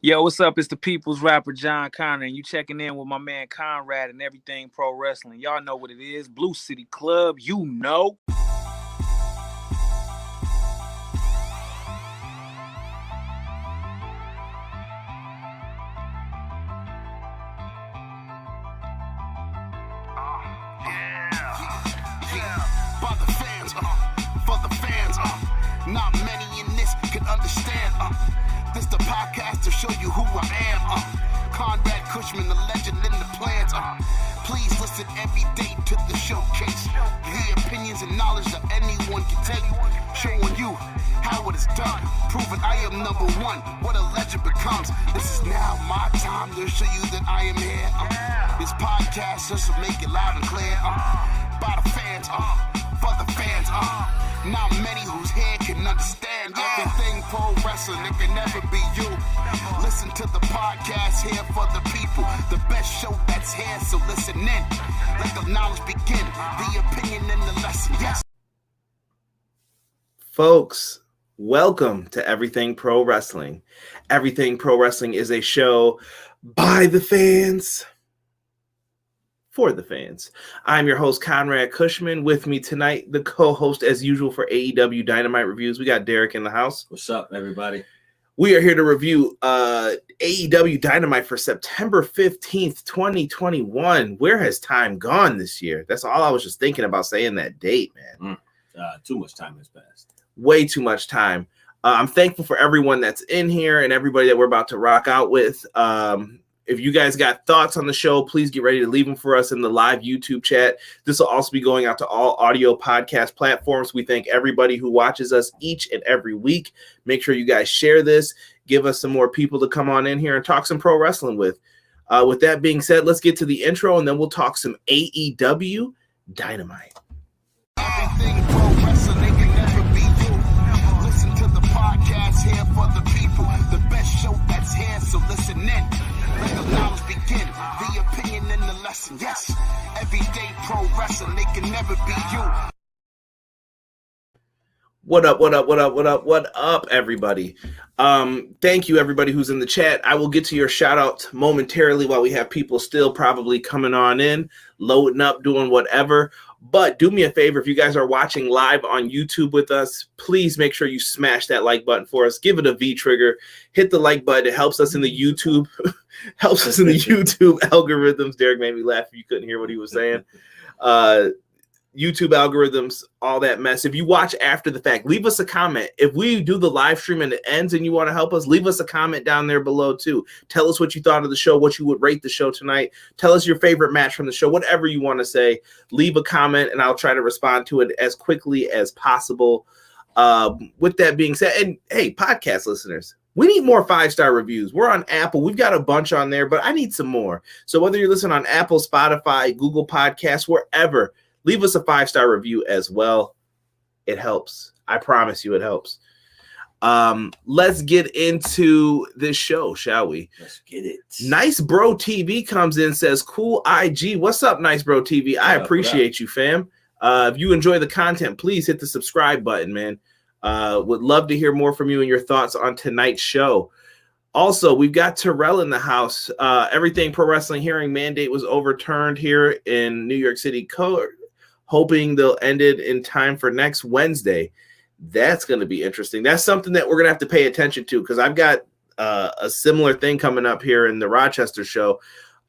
Yo, what's up? It's the People's Rapper John Connor, and you checking in with my man Conrad and Everything Pro Wrestling. Y'all know what it is. Blue City Club, you know. Not many in this can understand. This the podcast to show you who I am. Conrad Cushman, the legend in the plans. Please listen every day to the showcase. The opinions and knowledge that anyone can take. Showing you how it is done. Proving I am number one. What a legend becomes. This is now my time to show you that I am here. This podcast just to make it loud and clear. By the fans, for the fans. Not many whose head can understand everything pro wrestling. It can never be you. Listen to the podcast here for the people. The best show that's here, so listen in. Let the knowledge begin. The opinion and the lesson. Yes. Folks, welcome to Everything Pro Wrestling. Everything Pro Wrestling is a show by the fans, for the fans. I'm your host, Conrad Cushman. With me tonight, the co-host, as usual, for AEW Dynamite Reviews. We got Derek in the house. What's up, everybody? We are here to review AEW Dynamite for September 15th, 2021. Where has time gone this year? That's all I was just thinking about saying that date, man. Too much time has passed. Way too much time. I'm thankful for everyone that's in here and everybody that we're about to rock out with. If you guys got thoughts on the show, please get ready to leave them for us in the live YouTube chat. This will also be going out to all audio podcast platforms. We thank everybody who watches us each and every week. Make sure you guys share this. Give us some more people to come on in here and talk some pro wrestling with. With that being said, let's get to the intro, and then we'll talk some AEW Dynamite. Everything pro wrestling, they can never be you. Listen to the podcast here for the people. The best show that's here, so listen in. Let the knowledge begin, the opinion and the lesson. Yes, everyday pro wrestling, they can never be you. What up, everybody? Thank you, everybody who's in the chat. I will get to your shout out momentarily while we have people still probably coming on in, loading up, doing whatever. But do me a favor, if you guys are watching live on YouTube with us, please make sure you smash that like button for us. Give it a V trigger. Hit the like button. It helps us in the YouTube, algorithms. Derek made me laugh if you couldn't hear what he was saying. YouTube algorithms, all that mess. If you watch after the fact, leave us a comment. If we do the live stream and it ends and you want to help us, leave us a comment down there below too. Tell us what you thought of the show, what you would rate the show tonight. Tell us your favorite match from the show, whatever you want to say. Leave a comment and I'll try to respond to it as quickly as possible. With that being said, and hey, podcast listeners, we need more 5-star reviews. We're on Apple. We've got a bunch on there, but I need some more. So whether you're listening on Apple, Spotify, Google Podcasts, wherever, leave us a 5-star review as well. It helps. I promise you it helps. Let's get into this show, shall we? Let's get it. Nice Bro TV comes in, says, cool IG. What's up, Nice Bro TV? I appreciate you, fam. If you enjoy the content, please hit the subscribe button, man. Would love to hear more from you and your thoughts on tonight's show. Also, we've got Terrell in the house. Everything Pro Wrestling hearing mandate was overturned here in New York City Court. Hoping they'll end it in time for next Wednesday. That's going to be interesting. That's something that we're going to have to pay attention to because I've got a similar thing coming up here in the Rochester show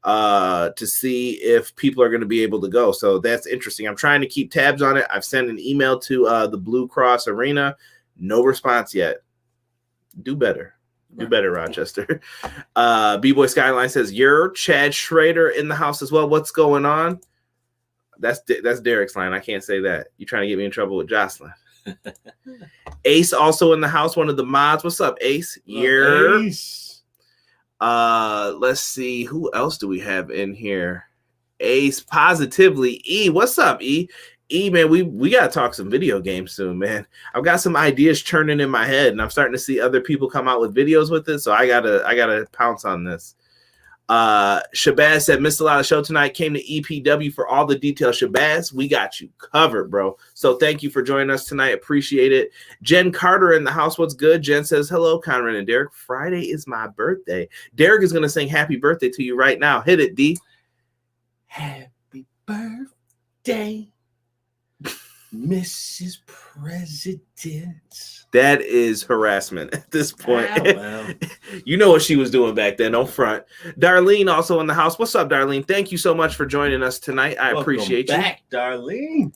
to see if people are going to be able to go. So that's interesting. I'm trying to keep tabs on it. I've sent an email to the Blue Cross Arena. No response yet. Do better. Do better, Rochester. B-Boy Skyline says, you're Chad Schrader in the house as well. What's going on? That's Derek's line. I can't say that. You're trying to get me in trouble with Jocelyn. Ace also in the house, one of the mods. What's up, Ace? Yeah. Ace. Let's see. Who else do we have in here? Ace, positively. E, what's up, E? E, man, we got to talk some video games soon, man. I've got some ideas churning in my head, and I'm starting to see other people come out with videos with it, so I gotta pounce on this. Shabazz said, missed a lot of show tonight. Came to EPW for all the details. Shabazz, we got you covered, bro. So thank you for joining us tonight. Appreciate it. Jen Carter in the house. What's good? Jen says, hello, Conrad and Derek. Friday is my birthday. Derek is going to sing happy birthday to you right now. Hit it, D. Happy birthday, Mrs. President. That is harassment at this point. Well. You know what she was doing back then. Don't front. Darlene also in the house. What's up, Darlene? Thank you so much for joining us tonight. I appreciate you. Welcome back, Darlene.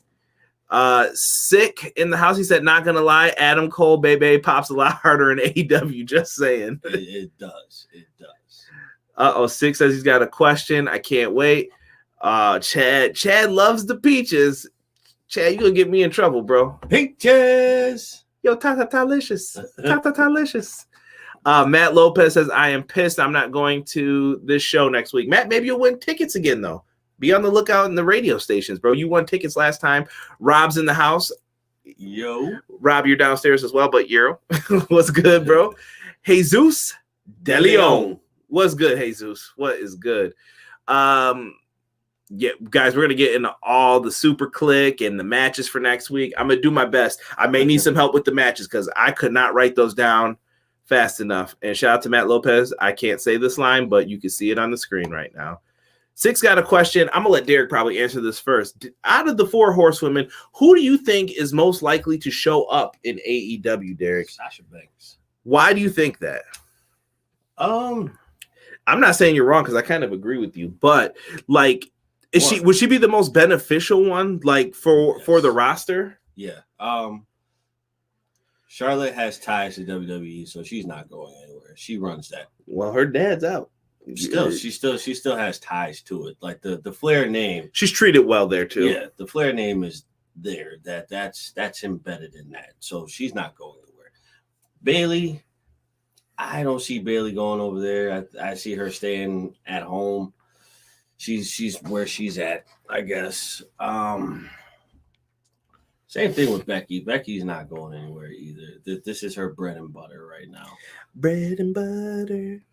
Sick in the house. He said, not gonna lie, Adam Cole Bebe pops a lot harder in AEW. Just saying. It does. It does. Sick says he's got a question. I can't wait. Chad loves the peaches. Chad, you gonna get me in trouble, bro. Peaches. Yo, ta-ta-ta-licious. Ta-ta-ta-licious. Matt Lopez says, I am pissed I'm not going to this show next week. Matt, maybe you'll win tickets again, though. Be on the lookout in the radio stations, bro. You won tickets last time. Rob's in the house. Yo. Rob, you're downstairs as well, but Euro. What's good, bro? Jesus De Leon. What's good, Jesus? What is good? Yeah, guys, we're going to get into all the super click and the matches for next week. I'm going to do my best. I may need some help with the matches because I could not write those down fast enough. And shout out to Matt Lopez. I can't say this line, but you can see it on the screen right now. Six got a question. I'm going to let Derek probably answer this first. Out of the 4 horsewomen, who do you think is most likely to show up in AEW, Derek? Sasha Banks. Why do you think that? I'm not saying you're wrong because I kind of agree with you, but like, would she be the most beneficial one, like for the roster? Yeah. Charlotte has ties to WWE, so she's not going anywhere. She runs that. Well, her dad's out. She still has ties to it. Like the Flair name. She's treated well there too. Yeah, the Flair name is there. That's embedded in that. So she's not going anywhere. Bayley, I don't see Bayley going over there. I see her staying at home. She's where she's at, I guess. Same thing with Becky. Becky's not going anywhere either. This is her bread and butter right now. Bread and butter.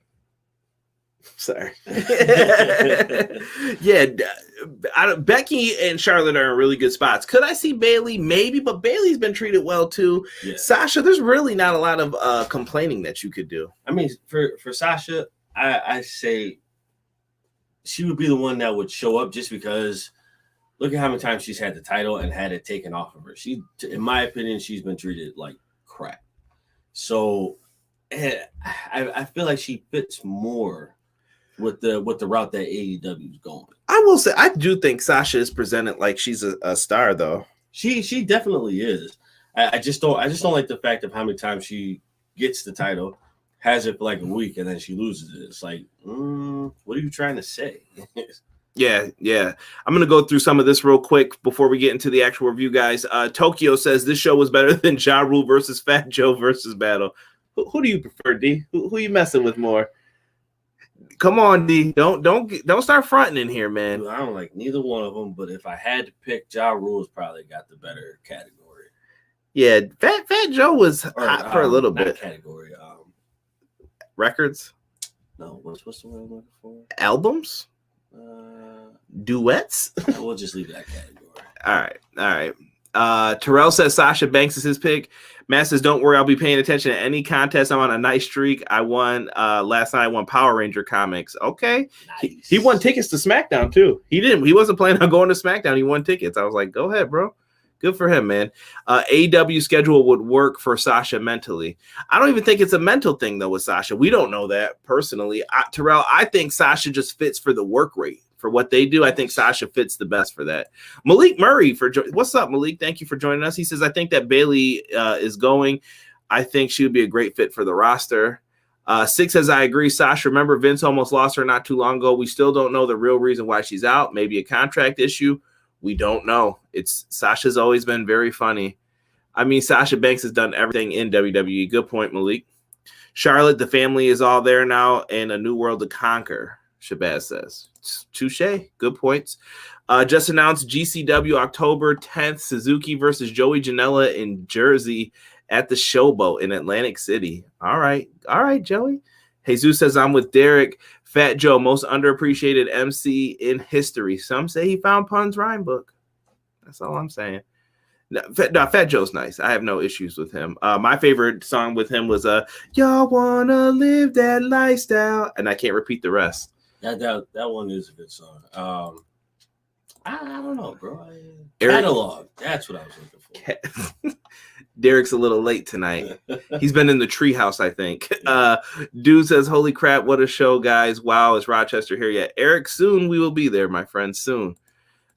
Sorry. Yeah, Becky and Charlotte are in really good spots. Could I see Bayley? Maybe, but Bayley's been treated well too. Yeah. Sasha, there's really not a lot of complaining that you could do. I mean, for Sasha, I say she would be the one that would show up just because look at how many times she's had the title and had it taken off of her. She, in my opinion, she's been treated like crap. So I feel like she fits more with the route that AEW is going. I will say, I do think Sasha is presented like she's a star, though. She definitely is. I just don't like the fact of how many times she gets the title, has it for like a week, and then she loses it. It's like, what are you trying to say? Yeah. I'm going to go through some of this real quick before we get into the actual review, guys. Tokyo says this show was better than Ja Rule versus Fat Joe versus Battle. Who do you prefer, D? Who you messing with more? Come on, D. Don't start fronting in here, man. I don't like neither one of them, but if I had to pick, Ja Rule's probably got the better category. Yeah, Fat Joe was hot for a little bit. Category. Records? No, what's the word I'm looking for? Albums? Duets? We'll just leave that category. All right. Terrell says Sasha Banks is his pick. Matt says, don't worry, I'll be paying attention to any contest. I'm on a nice streak. I won last night. I won Power Ranger comics. Okay. Nice. He won tickets to SmackDown too. He wasn't planning on going to SmackDown. He won tickets. I was like, go ahead, bro. Good for him, man. AEW schedule would work for Sasha mentally. I don't even think it's a mental thing, though, with Sasha. We don't know that personally. Terrell, I think Sasha just fits for the work rate. For what they do, I think Sasha fits the best for that. Malik Murray, what's up, Malik? Thank you for joining us. He says, I think that Bayley is going. I think she would be a great fit for the roster. Six says, I agree. Sasha, remember Vince almost lost her not too long ago. We still don't know the real reason why she's out. Maybe a contract issue. We don't know. Sasha's always been very funny. I mean, Sasha Banks has done everything in WWE. Good point, Malik. Charlotte, the family is all there now and a new world to conquer, Shabazz says. Touche. Good points. Just announced GCW October 10th, Suzuki versus Joey Janela in Jersey at the Showboat in Atlantic City. All right, Joey. Jesus says, I'm with Derek. Fat Joe, most underappreciated MC in history. Some say he found Pun's rhyme book. That's all I'm saying. No, Fat Joe's nice. I have no issues with him. My favorite song with him was Y'all Wanna Live That Lifestyle. And I can't repeat the rest. That one is a good song. I don't know, bro. Catalog. That's what I was looking for. Derek's a little late tonight. He's been in the treehouse, I think. Dude says, holy crap, what a show, guys. Wow, is Rochester here yet? Eric, soon we will be there, my friend, soon.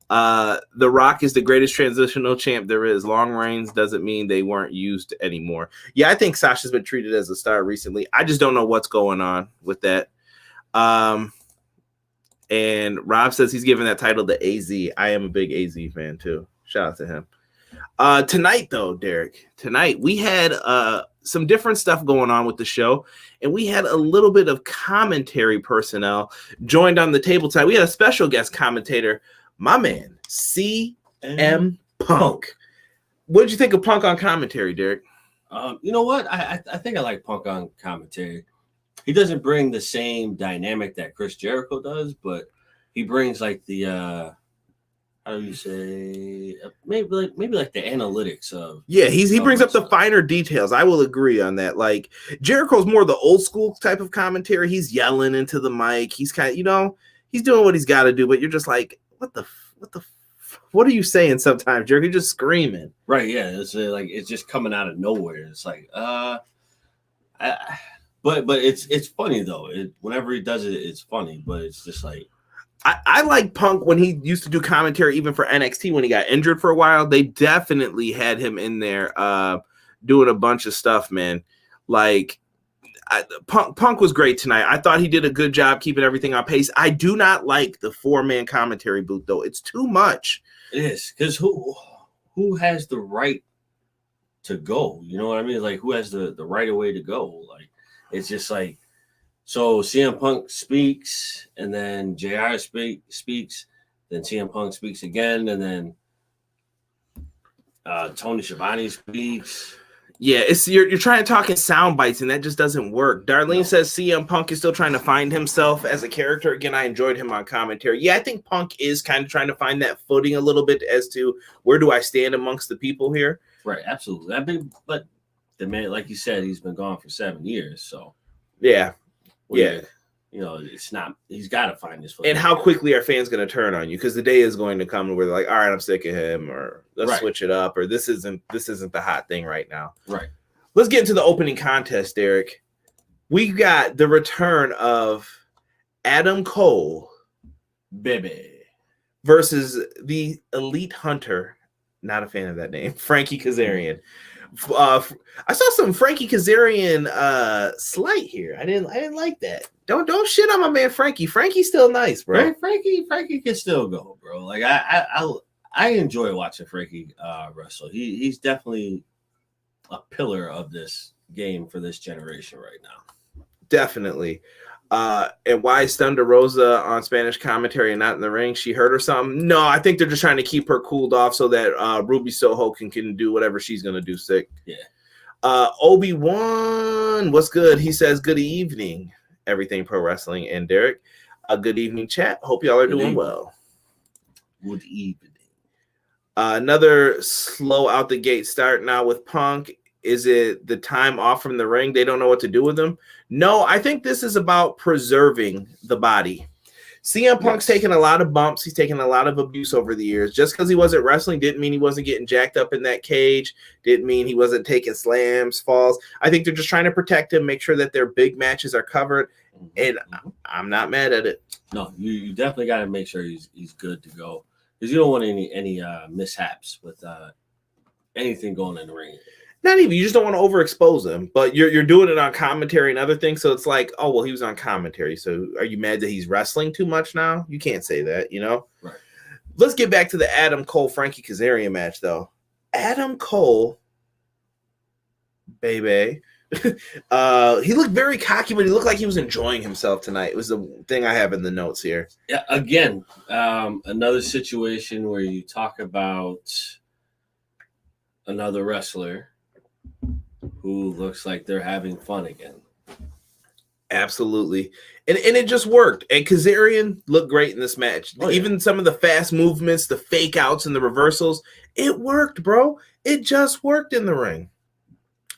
The Rock is the greatest transitional champ there is. Long reigns doesn't mean they weren't used anymore. Yeah, I think Sasha's been treated as a star recently. I just don't know what's going on with that. And Rob says he's giving that title to AZ. I am a big AZ fan too. Shout out to him. Tonight, though, Derek, we had some different stuff going on with the show, and we had a little bit of commentary personnel joined on the table tonight. We had a special guest commentator, my man, CM Punk. What did you think of Punk on commentary, Derek? You know what? I think I like Punk on commentary. He doesn't bring the same dynamic that Chris Jericho does, but he brings like the how do you say maybe like the analytics of he brings up the finer details. I will agree on that. Like Jericho's more the old school type of commentary. He's yelling into the mic. He's kind of he's doing what he's got to do, but you're just like, what are you saying sometimes, Jericho? You're just screaming. Right, yeah. It's like it's just coming out of nowhere. It's like but it's funny though. Whenever he does it, it's funny. But it's just like I like Punk when he used to do commentary, even for NXT when he got injured for a while. They definitely had him in there doing a bunch of stuff, man. Like Punk was great tonight. I thought he did a good job keeping everything on pace. I do not like the 4-man commentary booth though. It's too much. It is because who has the right to go? You know what I mean? Like who has the right of way to go? Like. It's just like, so CM Punk speaks, and then JR speaks, then CM Punk speaks again, and then Tony Schiavone speaks. Yeah, it's you're trying to talk in sound bites, and that just doesn't work. Darlene says CM Punk is still trying to find himself as a character. Again, I enjoyed him on commentary. Yeah, I think Punk is kind of trying to find that footing a little bit as to where do I stand amongst the people here. Right, absolutely. But the man, like you said, he's been gone for 7 years. So, yeah. It's not. He's got to find this. And how quickly are fans going to turn on you? Because the day is going to come where they're like, "All right, I'm sick of him," or "Let's switch it up," or "This isn't the hot thing right now." Right. Let's get into the opening contest, Derek. We got the return of Adam Cole, baby, versus the Elite Hunter. Not a fan of that name, Frankie Kazarian. I saw some Frankie Kazarian slight here. I didn't like that. Don't shit on my man Frankie. Frankie's still nice, bro. Right? Frankie can still go, bro. Like I enjoy watching Frankie wrestle. He's definitely a pillar of this game for this generation right now. Definitely. And why is Thunder Rosa on Spanish commentary and not in the ring? She hurt or something? No, I think they're just trying to keep her cooled off so that Ruby Soho can do whatever she's gonna do sick. Yeah. Obi-Wan, what's good? He says, good evening, Everything Pro Wrestling. And Derek, a good evening, chat. Hope y'all are doing well. Good evening. Another slow out the gate start now with Punk. Is it the time off from the ring? They don't know what to do with him. No, I think this is about preserving the body. CM Punk's taken a lot of bumps. He's taken a lot of abuse over the years. Just because he wasn't wrestling didn't mean he wasn't getting jacked up in that cage. Didn't mean he wasn't taking slams, falls. I think they're just trying to protect him, make sure that their big matches are covered. And I'm not mad at it. No, you definitely got to make sure he's good to go. Because you don't want any mishaps with anything going in the ring. Not even, you just don't want to overexpose him, but you're doing it on commentary and other things. So it's like, oh, well, he was on commentary. So are you mad that he's wrestling too much now? You can't say that, you know? Right. Let's get back to the Adam Cole Frankie Kazarian match, though. Adam Cole, baby, he looked very cocky, but he looked like he was enjoying himself tonight. It was the thing I have in the notes here. Yeah, again, another situation where you talk about another wrestler who looks like they're having fun again. Absolutely. And it just worked. And Kazarian looked great in this match. Oh, yeah. Even some of the fast movements, the fake outs and the reversals, it worked, bro. It just worked in the ring.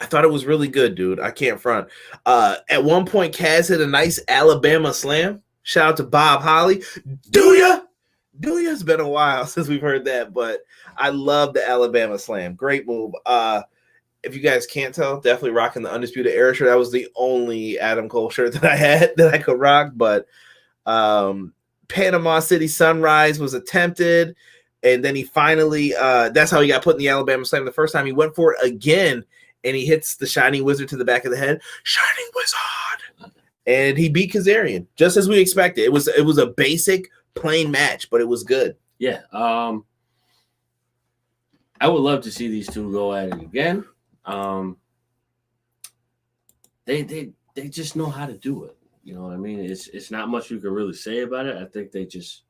I thought it was really good, dude. I can't front. At one point, Kaz hit a nice Alabama slam. Shout out to Bob Holly. Do ya? It's been a while since we've heard that, but I love the Alabama slam. Great move. If you guys can't tell, definitely rocking the Undisputed Era shirt. That was the only Adam Cole shirt that I had that I could rock. But Panama City Sunrise was attempted, and then he finally that's how he got put in the Alabama slam the first time. He went for it again, and he hits the Shining Wizard to the back of the head. Shining Wizard! And he beat Kazarian, just as we expected. It was a basic, plain match, but it was good. Yeah. I would love to see these two go at it again. They just know how to do it. You know what I mean? It's not much you can really say about it. I think they just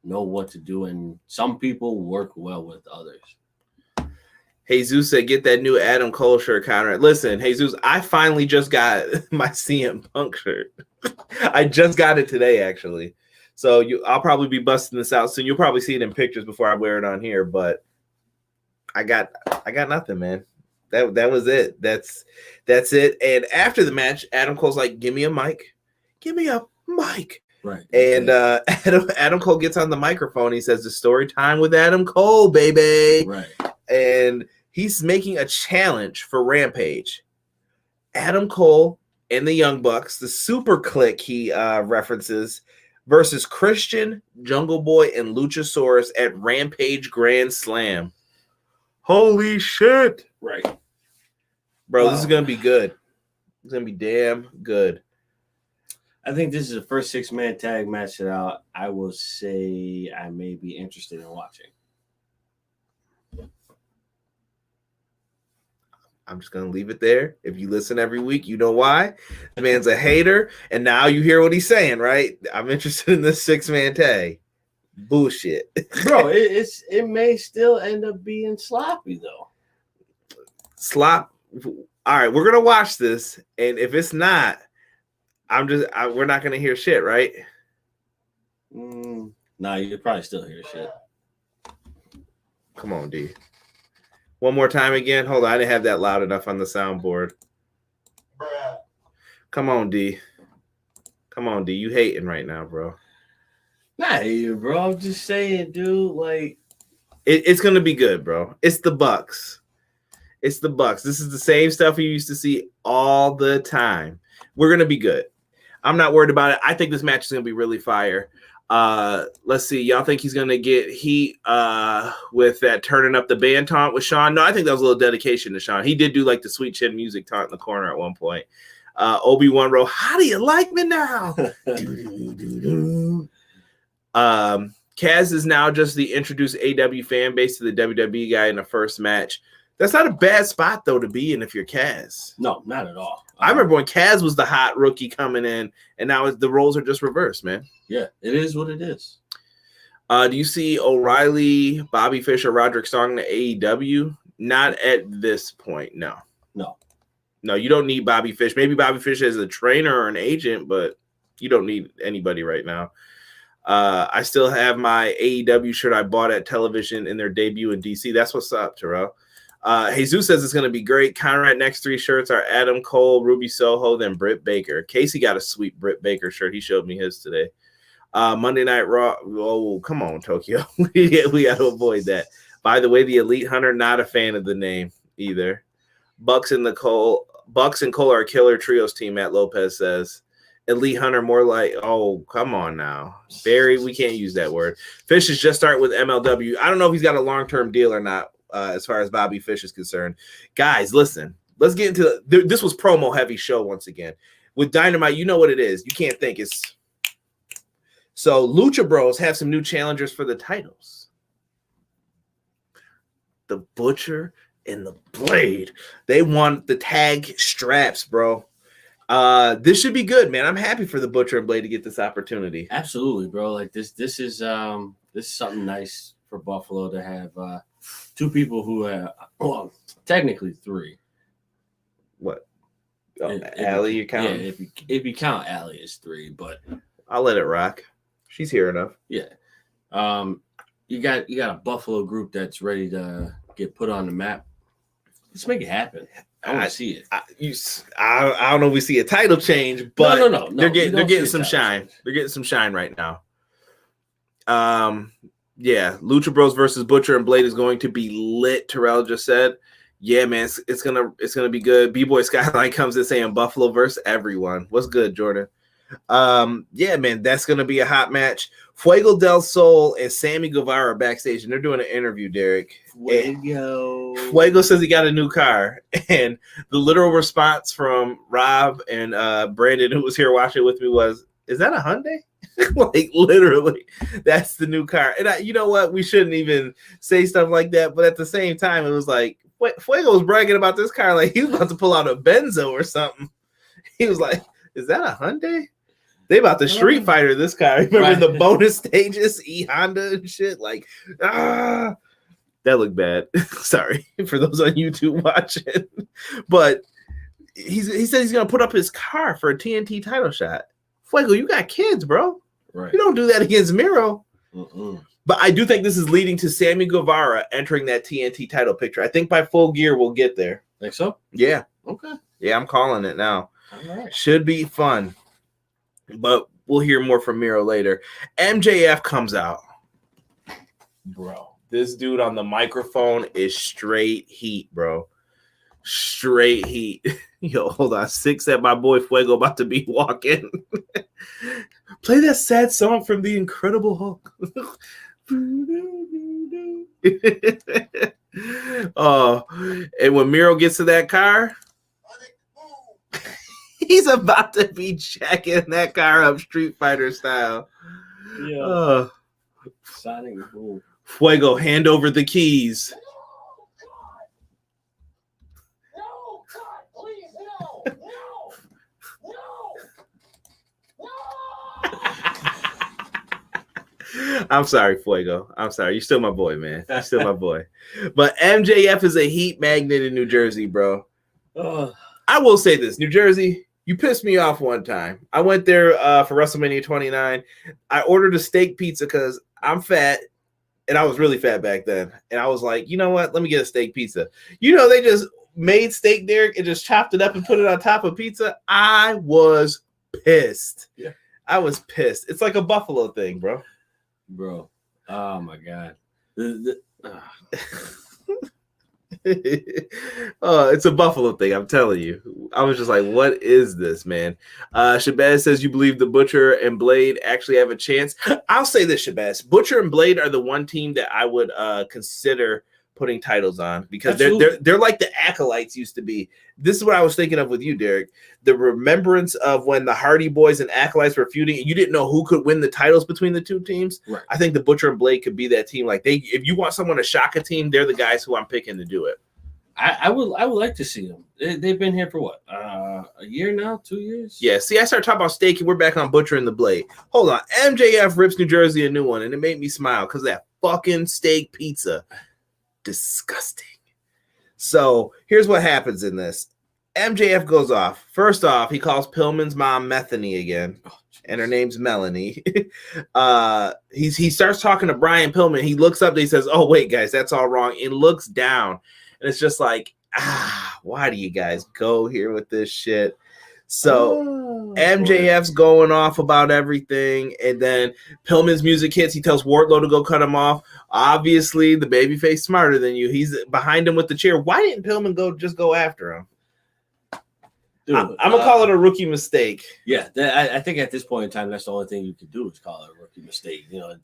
know what to do, and some people work well with others. Jesus said, get that new Adam Cole shirt, Conrad. Listen, Jesus, I finally just got my CM Punk shirt. I just got it today, actually. So I'll probably be busting this out soon. You'll probably see it in pictures before I wear it on here, but I got nothing, man. That was it. That's it. And after the match, Adam Cole's like, give me a mic. Give me a mic. Right. And Adam Cole gets on the microphone. He says, the story time with Adam Cole, baby. Right. And he's making a challenge for Rampage. Adam Cole and the Young Bucks, the Super Clique he references, versus Christian, Jungle Boy, and Luchasaurus at Rampage Grand Slam. Holy shit. Right. Bro, Wow. This is going to be good. It's going to be damn good. I think this is the first 6-man tag match that I will say I may be interested in watching. I'm just going to leave it there. If you listen every week, you know why. The man's a hater, and now you hear what he's saying, right? I'm interested in this 6-man tag. Bullshit. Bro, it may still end up being sloppy, though. Slop. All right, we're gonna watch this, and if it's not, we're not gonna hear shit, right? Nah, you'll probably still hear shit. Come on, D. One more time again. Hold on, I didn't have that loud enough on the soundboard. Come on, D. You hating right now, bro? Not you, bro. I'm just saying, dude. Like, it's gonna be good, bro. It's the Bucks. This is the same stuff you used to see all the time. We're gonna be good. I'm not worried about it. I think this match is gonna be really fire. Let's see. Y'all think he's gonna get heat with that turning up the band taunt with Sean? No, I think that was a little dedication to Sean. He did do like the Sweet Chin music taunt in the corner at one point. Obi-Wan Rowe, how do you like me now? Kaz is now just the introduced AW fan base to the WWE guy in the first match. That's not a bad spot, though, to be in if you're Kaz. No, not at all. I remember when Kaz was the hot rookie coming in, and now the roles are just reversed, man. Yeah, it is what it is. Do you see O'Reilly, Bobby Fish, or Roderick Strong in the AEW? Not at this point, no. No, you don't need Bobby Fish. Maybe Bobby Fish as a trainer or an agent, but you don't need anybody right now. I still have my AEW shirt I bought at Television in their debut in DC. That's what's up, Terrell. Jesus says it's going to be great. Conrad, next 3 shirts are Adam Cole, Ruby Soho, then Britt Baker. Casey got a sweet Britt Baker shirt. He showed me his today. Monday Night Raw. Oh, come on, Tokyo. we got to avoid that. By the way, the Elite Hunter, not a fan of the name either. Bucks and Cole are a killer trios team, Matt Lopez says. Elite Hunter, more like, oh, come on now. Barry, we can't use that word. Fish is just starting with MLW. I don't know if he's got a long-term deal or not as far as Bobby Fish is concerned. Guys, listen. Let's get into this was promo-heavy show once again. With Dynamite, you know what it is. You can't think. So Lucha Bros have some new challengers for the titles. The Butcher and the Blade. They want the tag straps, bro. This should be good, man. I'm happy for the Butcher and Blade to get this opportunity. Absolutely, bro. Like this is something nice for Buffalo to have 2 people who have, well, technically 3. What? Allie, you count? Yeah, if you count Allie, it's 3, but I'll let it rock. She's here enough. Yeah. You got a Buffalo group that's ready to get put on the map. Let's make it happen. I want to see it. I don't know if we see a title change, but no. They're getting some shine. Change. They're getting some shine right now. Yeah, Lucha Bros versus Butcher and Blade is going to be lit. Terrell just said, "Yeah, man, it's gonna be good." B-Boy Skyline comes in saying Buffalo versus everyone. What's good, Jordan? Yeah, man, that's gonna be a hot match. Fuego del Sol and Sammy Guevara are backstage, and they're doing an interview. Derek Fuego says he got a new car, and the literal response from Rob and Brandon, who was here watching with me, was, "Is that a Hyundai?" Like, literally, that's the new car. And you know what? We shouldn't even say stuff like that, but at the same time, it was like Fuego was bragging about this car like he was about to pull out a Benzo or something. He was like, "Is that a Hyundai?" They about to Street Fighter this car. Remember the bonus stages, Honda and shit? Like, that looked bad. Sorry for those on YouTube watching. But he said he's going to put up his car for a TNT title shot. Fuego, you got kids, bro. Right. You don't do that against Miro. Mm-mm. But I do think this is leading to Sammy Guevara entering that TNT title picture. I think by Full Gear, we'll get there. Think so? Yeah. Okay. Yeah, I'm calling it now. All right. Should be fun. But we'll hear more from Miro later. MJF comes out. Bro, this dude on the microphone is straight heat, bro. Straight heat. Yo, hold on. 6 at my boy Fuego about to be walking. Play that sad song from The Incredible Hulk. Oh, and when Miro gets to that car, he's about to be jacking that car up Street Fighter style. Yeah. Sonic Boom. Fuego, hand over the keys. No, God, please, no. I'm sorry, Fuego. I'm sorry. You're still my boy, man. You're still my boy. But MJF is a heat magnet in New Jersey, bro. I will say this. New Jersey, you pissed me off one time. I went there for WrestleMania 29. I ordered a steak pizza because I'm fat, and I was really fat back then. And I was like, you know what? Let me get a steak pizza. You know, they just made steak, Derek, and just chopped it up and put it on top of pizza. I was pissed. Yeah. I was pissed. It's like a Buffalo thing, bro. Bro. Oh, my God. It's a Buffalo thing, I'm telling you. I was just like, what is this, man? Shabazz says you believe the Butcher and Blade actually have a chance. I'll say this, Shabazz. Butcher and Blade are the one team that I would consider putting titles on because they're like the Acolytes used to be. This is what I was thinking of with you, Derek. The remembrance of when the Hardy Boys and Acolytes were feuding and you didn't know who could win the titles between the two teams. Right. I think the Butcher and Blade could be that team. Like if you want someone to shock a team, they're the guys who I'm picking to do it. I would like to see them. They've been here for what? A year now? 2 years? Yeah. See, I started talking about steak and we're back on Butcher and the Blade. Hold on. MJF rips New Jersey a new one and it made me smile because that fucking steak pizza. Disgusting. So here's what happens in this. MJF goes off. First off, he calls Pillman's mom Methany again, and her name's Melanie. He starts talking to Brian Pillman. He looks up and he says, "Oh wait, guys, that's all wrong." And looks down, and it's just like, why do you guys go here with this shit? So MJF's going off about everything, and then Pillman's music hits. He tells Wardlow to go cut him off. Obviously, the babyface smarter than you. He's behind him with the chair. Why didn't Pillman go after him? Dude, I'm gonna call it a rookie mistake. Yeah, I think at this point in time, that's the only thing you could do is call it a rookie mistake. You know,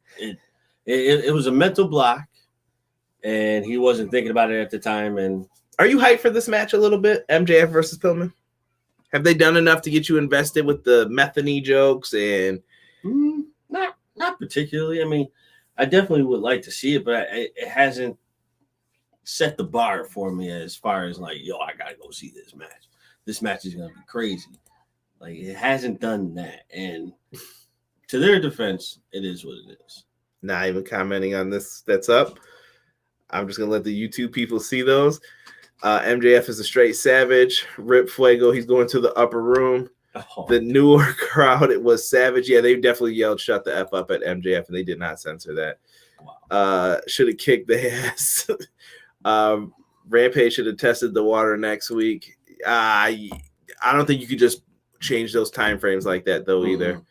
it was a mental block, and he wasn't thinking about it at the time. And are you hyped for this match a little bit, MJF versus Pillman? Have they done enough to get you invested with the Methany jokes and not particularly? I mean, I definitely would like to see it, but it hasn't set the bar for me as far as like, yo, I gotta go see this match. This match is gonna be crazy. Like it hasn't done that, and to their defense, it is what it is. Not even commenting on this that's up. I'm just gonna let the YouTube people see those. MJF is a straight savage. Rip Fuego, he's going to the upper room. Oh. The newer crowd, it was savage. Yeah, they definitely yelled "shut the F up" at MJF, and they did not censor that. Wow. Should have kicked the ass. Rampage should have tested the water next week. I don't think you could just change those time frames like that, though, either.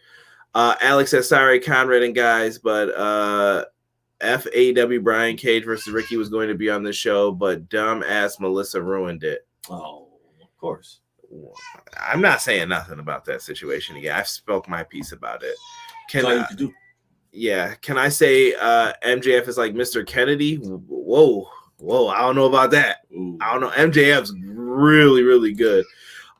Alex says, sorry, Conrad and guys, but FAW Brian Cage versus Ricky was going to be on the show, but dumbass Melissa ruined it. Oh, of course. I'm not saying nothing about that situation again. I've spoke my piece about it. That's all you can do. Yeah. Can I say MJF is like Mr. Kennedy? Whoa. I don't know about that. Ooh. I don't know. MJF's really, really good.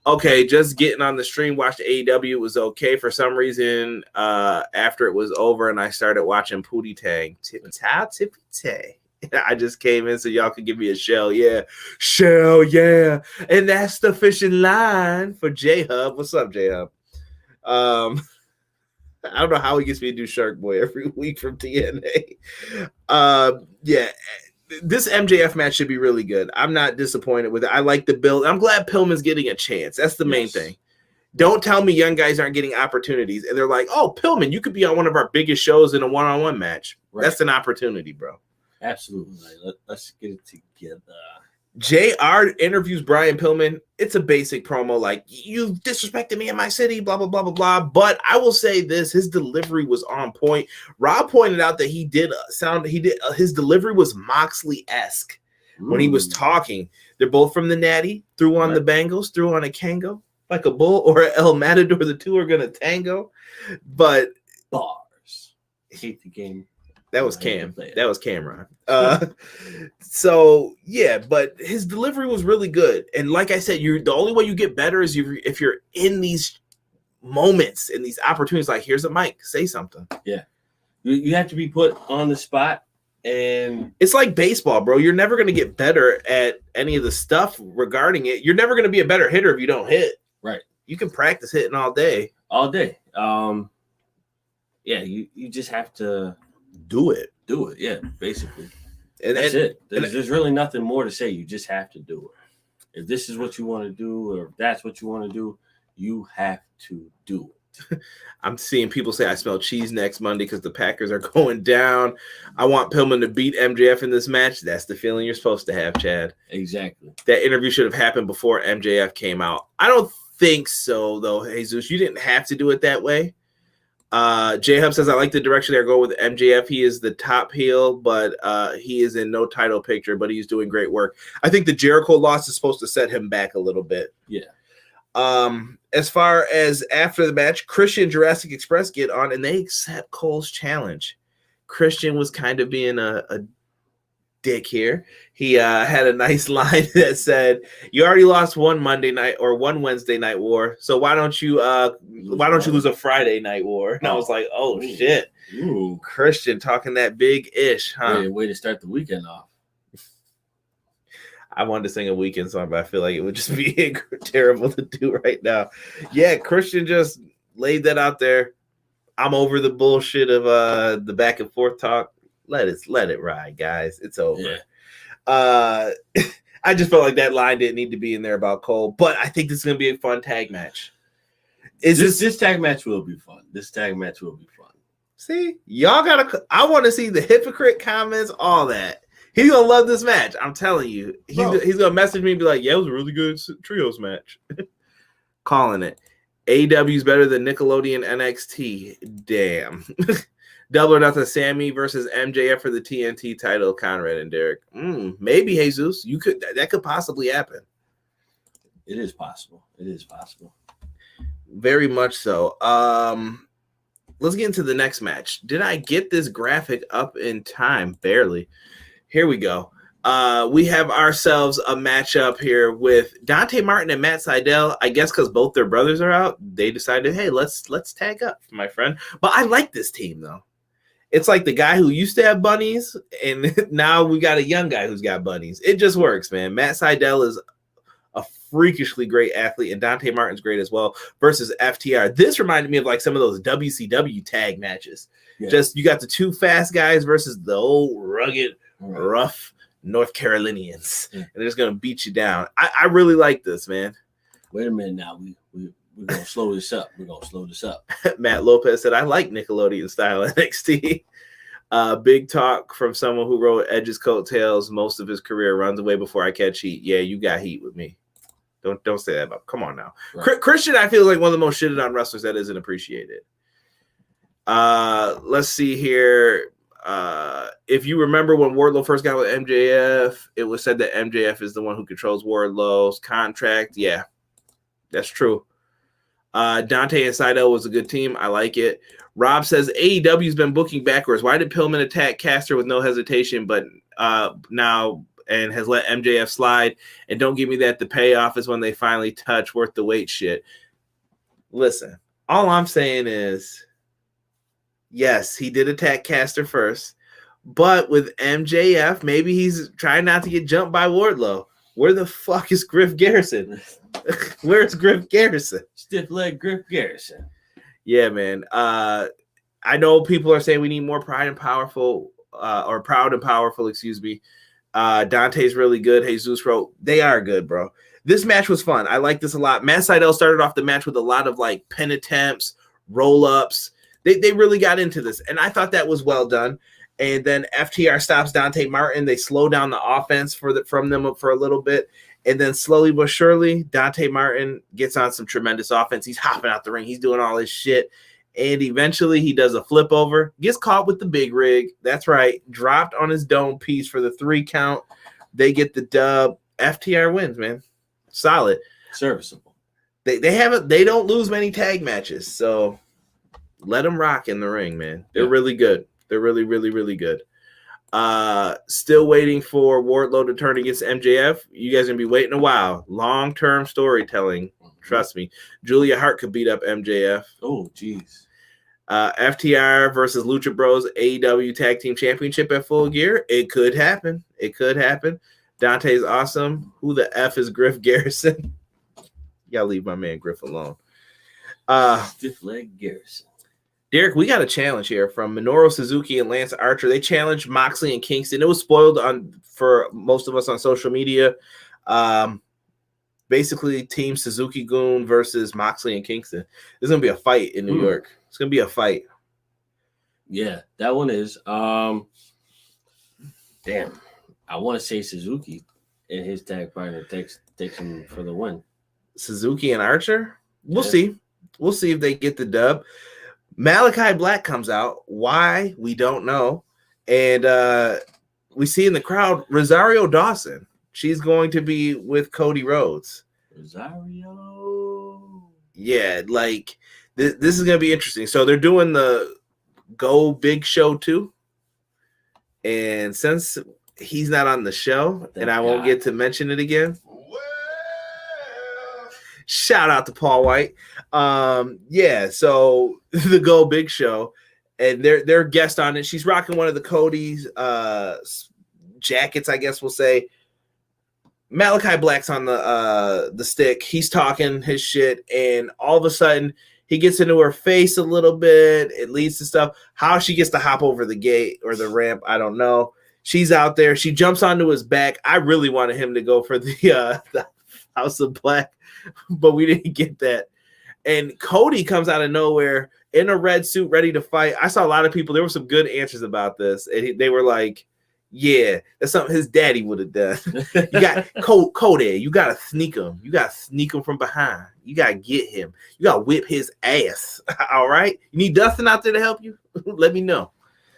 Okay, just getting on the stream, watched AEW. It was okay. For some reason, after it was over and I started watching Pootie Tang. Tippy-tay. I just came in so y'all could give me a shell. Yeah. Shell, yeah. And that's the fishing line for J-Hub. What's up, J-Hub? I don't know how he gets me to do Shark Boy every week from TNA. Yeah. This MJF match should be really good. I'm not disappointed with it. I like the build. I'm glad Pillman's getting a chance. That's the main thing. Don't tell me young guys aren't getting opportunities. And they're like, oh, Pillman, you could be on one of our biggest shows in a one-on-one match. Right. That's an opportunity, bro. Absolutely. Let's get it together. JR interviews Brian Pillman. It's a basic promo like, you disrespected me in my city, blah, blah, blah, blah, blah. But I will say this, his delivery was on point. Rob pointed out that his delivery was Moxley-esque when he was talking. They're both from the Natty, threw on the Bengals, threw on a Kango, like a bull or a El Matador. The two are going to tango. But bars. Hate the game. That was Cam. That was Cameron. So yeah, but his delivery was really good. And like I said, the only way you get better is if you're in these moments and these opportunities. Like, here's a mic, say something. Yeah, you have to be put on the spot, and it's like baseball, bro. You're never going to get better at any of the stuff regarding it. You're never going to be a better hitter if you don't hit. Right. You can practice hitting all day. All day. Yeah, you just have to. Do it, yeah, basically. And that's it. There's really nothing more to say. You just have to do it. If this is what you want to do, or if that's what you want to do, you have to do it. I'm seeing people say I smell cheese next Monday because the Packers are going down. I want Pillman to beat MJF in this match. That's the feeling you're supposed to have, Chad. Exactly. That interview should have happened before MJF came out. I don't think so, though, Jesus. You didn't have to do it that way. J-Hub says, I like the direction they're going with MJF. He is the top heel, but he is in no title picture, but he's doing great work. I think the Jericho loss is supposed to set him back a little bit. Yeah. As far as after the match, Christian and Jurassic Express get on, and they accept Cole's challenge. Christian was kind of being a dick here. He had a nice line that said, you already lost one Monday night or one Wednesday night war, so why don't you lose a Friday night war? And I was like, oh shit. Ooh. Christian talking that big ish, huh? Way to start the weekend off. I wanted to sing a weekend song, but I feel like it would just be terrible to do right now. Yeah, Christian just laid that out there. I'm over the bullshit of the back and forth talk. Let it ride, guys. It's over. Yeah. I just felt like that line didn't need to be in there about Cole, but I think this is going to be a fun tag match. This tag match will be fun. This tag match will be fun. See, y'all gotta. I want to see the hypocrite comments, all that. He's gonna love this match. I'm telling you. He's gonna message me and be like, "Yeah, it was a really good trios match." Calling it. AEW's better than Nickelodeon NXT. Damn. Double or Nothing Sammy versus MJF for the TNT title, Conrad and Derek. Maybe, Jesus. That could possibly happen. It is possible. Very much so. Let's get into the next match. Did I get this graphic up in time? Barely. Here we go. We have ourselves a matchup here with Dante Martin and Matt Sydal. I guess because both their brothers are out, they decided, hey, let's tag up, my friend. But I like this team, though. It's like the guy who used to have bunnies, and now we got a young guy who's got bunnies. It just works, man. Matt Sydal is a freakishly great athlete, and Dante Martin's great as well, versus FTR. This reminded me of like some of those WCW tag matches. Yeah. Just you got the two fast guys versus the old rugged, rough North Carolinians, and they're just gonna beat you down. I really like this, man. Wait a minute now. We're gonna slow this up. We're gonna slow this up. Matt Lopez said, I like Nickelodeon style NXT. Big talk from someone who wrote Edge's coattails most of his career. Runs away before I catch heat. Yeah, you got heat with me. Don't say that about. Come on now. Right. Christian, I feel like one of the most shitted on wrestlers that isn't appreciated. Let's see here. If you remember when Wardlow first got with MJF, it was said that MJF is the one who controls Wardlow's contract. Yeah, that's true. Dante and Seidel was a good team. I like it. Rob says AEW's been booking backwards. Why did Pillman attack Caster with no hesitation, but now and has let MJF slide? And don't give me that the payoff is when they finally touch worth the wait shit. Listen, all I'm saying is, yes, he did attack Caster first, but with MJF, maybe he's trying not to get jumped by Wardlow. Where the fuck is Griff Garrison? Where's Griff Garrison? Stiff leg Griff Garrison. Yeah, man. I know people are saying we need more proud and powerful, excuse me. Dante's really good. Jesus wrote, they are good, bro. This match was fun. I like this a lot. Matt Sydal started off the match with a lot of like pin attempts, roll-ups. They really got into this, and I thought that was well done. And then FTR stops Dante Martin. They slow down the offense from them for a little bit. And then slowly but surely, Dante Martin gets on some tremendous offense. He's hopping out the ring. He's doing all his shit. And eventually he does a flip over, gets caught with the big rig. That's right. Dropped on his dome piece for the 3 count. They get the dub. FTR wins, man. Solid. Serviceable. They don't lose many tag matches. So let them rock in the ring, man. They're really good. They're really, really, really good. Still waiting for Wardlow to turn against MJF. You guys are going to be waiting a while. Long-term storytelling. Trust me. Julia Hart could beat up MJF. Oh, jeez. FTR versus Lucha Bros AEW Tag Team Championship at Full Gear. It could happen. It could happen. Dante's awesome. Who the F is Griff Garrison? You got to leave my man Griff alone. Stiff leg Garrison. Derek, we got a challenge here from Minoru Suzuki and Lance Archer. They challenged Moxley and Kingston. It was spoiled for most of us on social media. Basically, Team Suzuki-gun versus Moxley and Kingston. There's going to be a fight in New York. It's going to be a fight. Yeah, that one is. Damn. I want to say Suzuki and his tag partner takes him for the win. Suzuki and Archer? We'll see. We'll see if they get the dub. Malachi Black comes out. Why? We don't know. And we see in the crowd Rosario Dawson. She's going to be with Cody Rhodes. Rosario. Yeah, like this is going to be interesting. So they're doing the Go Big Show too. And since he's not on the show, and I won't get to mention it again. Shout out to Paul White. Yeah, so the Go Big Show, and they're guest on it. She's rocking one of the Cody's jackets, I guess we'll say. Malachi Black's on the stick. He's talking his shit, and all of a sudden he gets into her face a little bit. It leads to stuff. How she gets to hop over the gate or the ramp, I don't know. She's out there. She jumps onto his back. I really wanted him to go for the House of Black, but we didn't get that. And Cody comes out of nowhere in a red suit, ready to fight. I saw a lot of people. There were some good answers about this. And they were like, yeah, that's something his daddy would have done. You got Cody. You got to sneak him. You got to sneak him from behind. You got to get him. You got to whip his ass. All right? You need Dustin out there to help you? Let me know.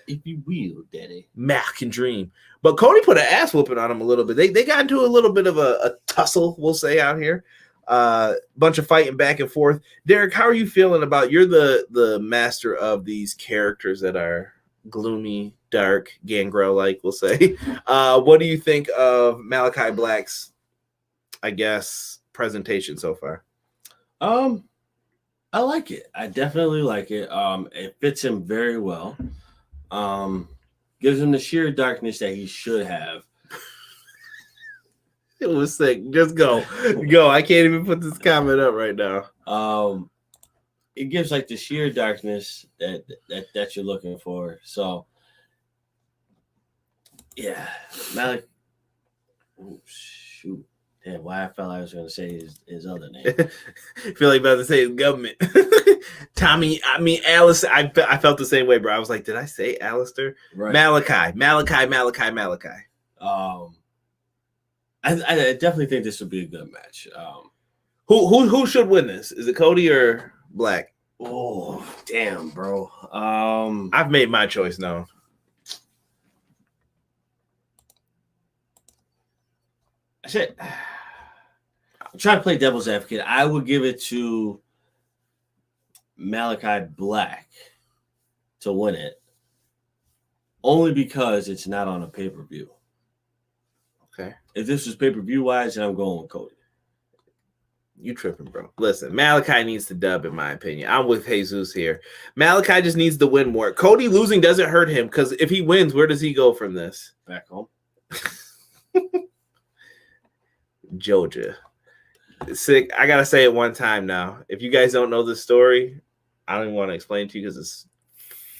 If you will, daddy. Mac can dream. But Cody put an ass whooping on him a little bit. They got into a little bit of a tussle, we'll say, out here. Bunch of fighting back and forth. Derek, how are you feeling about, you're the master of these characters that are gloomy, dark, Gangrel-like, we'll say. What do you think of Malachi Black's, I guess, presentation so far? I like it. I definitely like it. It fits him very well. Gives him the sheer darkness that he should have. It was sick. Just go. I can't even put this comment up right now. It gives like the sheer darkness that you're looking for. So yeah, Oh, shoot. Damn, why I felt like I was going to say his other name. I feel like about to say his government. Alice. I felt the same way, bro. I was like, did I say Alistair? Right. Malachi. I definitely think this would be a good match. Who should win this? Is it Cody or Black? Oh, damn, bro. I've made my choice known. I'm trying to play devil's advocate. I would give it to Malachi Black to win it, only because it's not on a pay-per-view. Okay. If this was pay-per-view wise, then I'm going with Cody. You tripping, bro. Listen, Malachi needs to dub, in my opinion. I'm with Jesus here. Malachi just needs to win more. Cody losing doesn't hurt him, because if he wins, where does he go from this? Back home. Georgia. Sick. I gotta say it one time now. If you guys don't know this story, I don't even want to explain to you because it's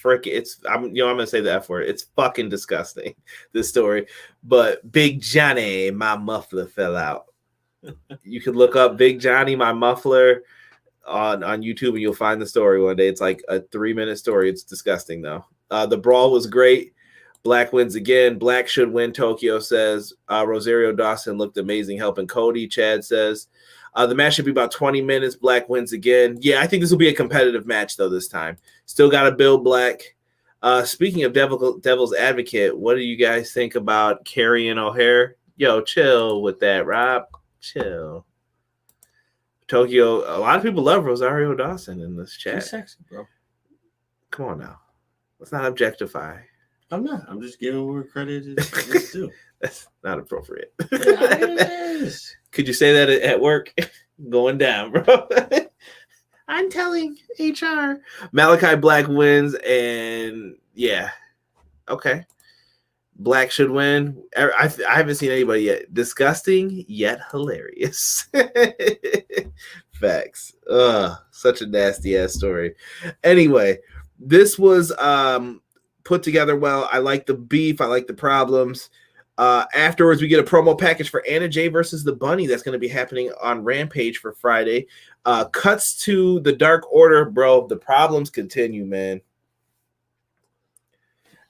freaking. I'm gonna say the F word. It's fucking disgusting, this story. But Big Johnny, my muffler fell out. You can look up Big Johnny, my muffler on YouTube, and you'll find the story one day. It's like a 3-minute story. It's disgusting though. The brawl was great. Black wins again. Black should win, Tokyo says. Rosario Dawson looked amazing helping Cody, Chad says. The match should be about 20 minutes. Black wins again. Yeah, I think this will be a competitive match, though, this time. Still got to build Black. Speaking of Devil's Advocate, what do you guys think about Carrie and O'Hare? Yo, chill with that, Rob. Chill. Tokyo, a lot of people love Rosario Dawson in this chat. She's sexy, bro. Come on now. Let's not objectify. I'm not. I'm just giving her credit is due. That's not appropriate. Yeah, it is. Could you say that at work? Going down, bro. I'm telling HR. Malachi Black wins, and yeah. Okay. Black should win. I haven't seen anybody yet. Disgusting, yet hilarious. Facts. Such a nasty ass story. Anyway, this was put together well. I like the beef. I like the problems. Afterwards, we get a promo package for Anna Jay versus the Bunny. That's going to be happening on Rampage for Friday. Cuts to the Dark Order, bro. The problems continue, man.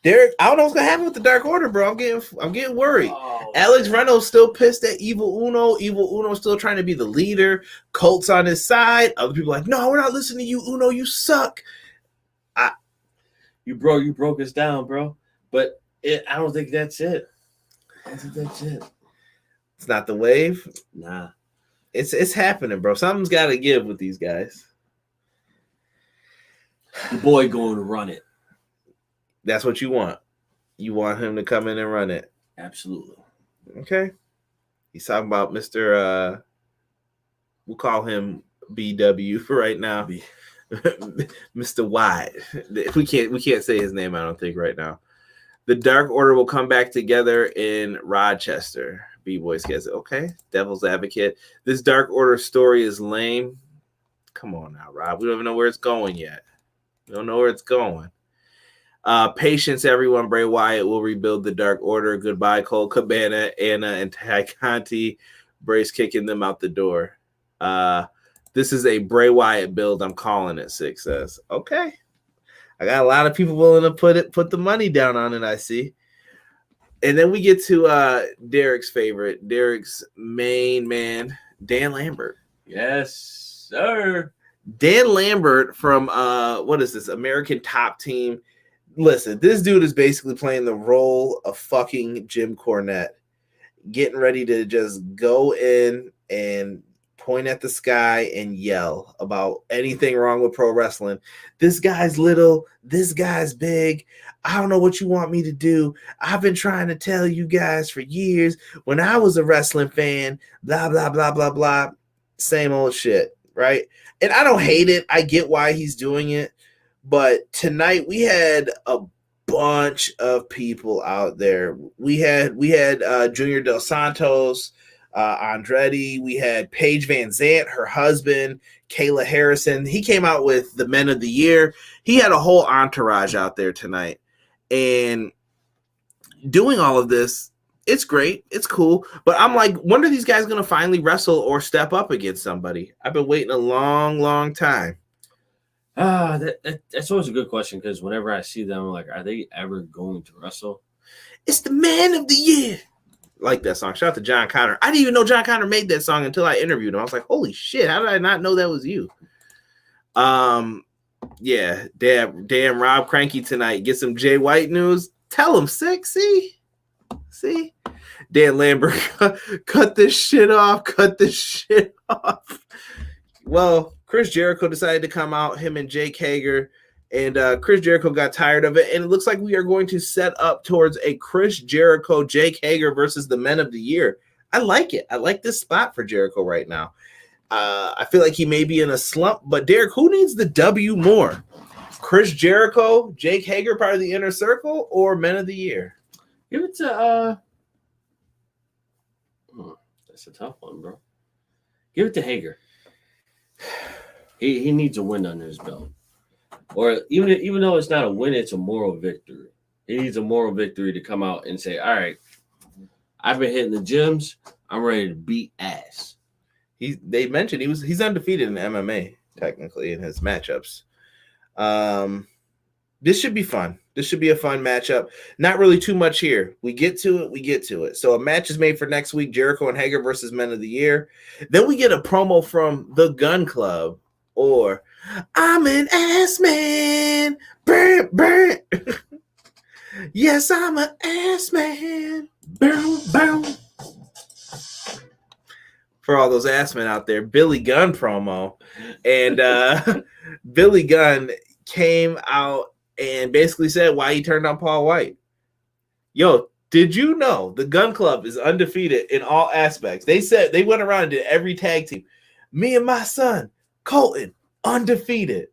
Derek, I don't know what's going to happen with the Dark Order, bro. I'm getting worried. Oh, Alex Reynolds still pissed at Evil Uno. Evil Uno still trying to be the leader. Colt's on his side. Other people are like, no, we're not listening to you, Uno. You suck. You broke us down, bro. But I don't think that's it. I don't think that's it. It's not the wave? Nah. It's happening, bro. Something's got to give with these guys. The boy going to run it. That's what you want. You want him to come in and run it. Absolutely. Okay. He's talking about Mr. We'll call him BW for right now. Mr. White. We can't say his name, I don't think, right now. The Dark Order will come back together in Rochester. B-Boys gets it. Okay. Devil's Advocate. This Dark Order story is lame. Come on now, Rob. We don't even know where it's going yet. We don't know where it's going. Patience, everyone. Bray Wyatt will rebuild the Dark Order. Goodbye, Cole Cabana, Anna, and Ty Conti. Bray's kicking them out the door. This is a Bray Wyatt build. I'm calling it, Six says. Okay. I got a lot of people willing to put the money down on it, I see. And then we get to Derek's favorite, Derek's main man, Dan Lambert. Yes, sir. Dan Lambert from, what is this, American Top Team. Listen, this dude is basically playing the role of fucking Jim Cornette, getting ready to just go in and point at the sky and yell about anything wrong with pro wrestling. This guy's little, this guy's big. I don't know what you want me to do. I've been trying to tell you guys for years when I was a wrestling fan, blah, blah, blah, blah, blah. Same old shit, right? And I don't hate it. I get why he's doing it. But tonight we had a bunch of people out there. We had Junior Dos Santos, Andretti. We had Paige Van Zant, her husband, Kayla Harrison. He came out with the Men of the Year. He had a whole entourage out there tonight. And doing all of this, It's great. It's cool. But I'm like, when are these guys going to finally wrestle or step up against somebody? I've been waiting a long, long time. That's always a good question because whenever I see them, I'm like, are they ever going to wrestle? It's the man of the year. Like that song. Shout out to John Connor. I didn't even know John Connor made that song until I interviewed him. I was like, holy shit, how did I not know that was you? Yeah, damn Rob cranky tonight. Get some Jay White news. Tell him, sexy. See? Dan Lambert, cut this shit off. Cut this shit off. Well, Chris Jericho decided to come out, him and Jake Hager, and Chris Jericho got tired of it, and it looks like we are going to set up towards a Chris Jericho, Jake Hager versus the Men of the Year. I like it. I like this spot for Jericho right now. I feel like he may be in a slump, but Derek, who needs the W more? Chris Jericho, Jake Hager, part of the Inner Circle, or Men of the Year? Give it to that's a tough one, bro. Give it to Hager. He needs a win under his belt. Or even though it's not a win, it's a moral victory. He needs a moral victory to come out and say, all right, I've been hitting the gyms. I'm ready to beat ass. They mentioned he's undefeated in MMA, technically, in his matchups. This should be fun. This should be a fun matchup. Not really too much here. We get to it. So a match is made for next week, Jericho and Hager versus Men of the Year. Then we get a promo from the Gun Club, or I'm an ass man. Burn, burn. Yes, I'm an ass man. Boom, boom. For all those ass men out there, Billy Gunn promo. And Billy Gunn came out and basically said why he turned on Paul White. Yo, did you know the Gun Club is undefeated in all aspects? They said they went around and did every tag team. Me and my son, Colton, undefeated.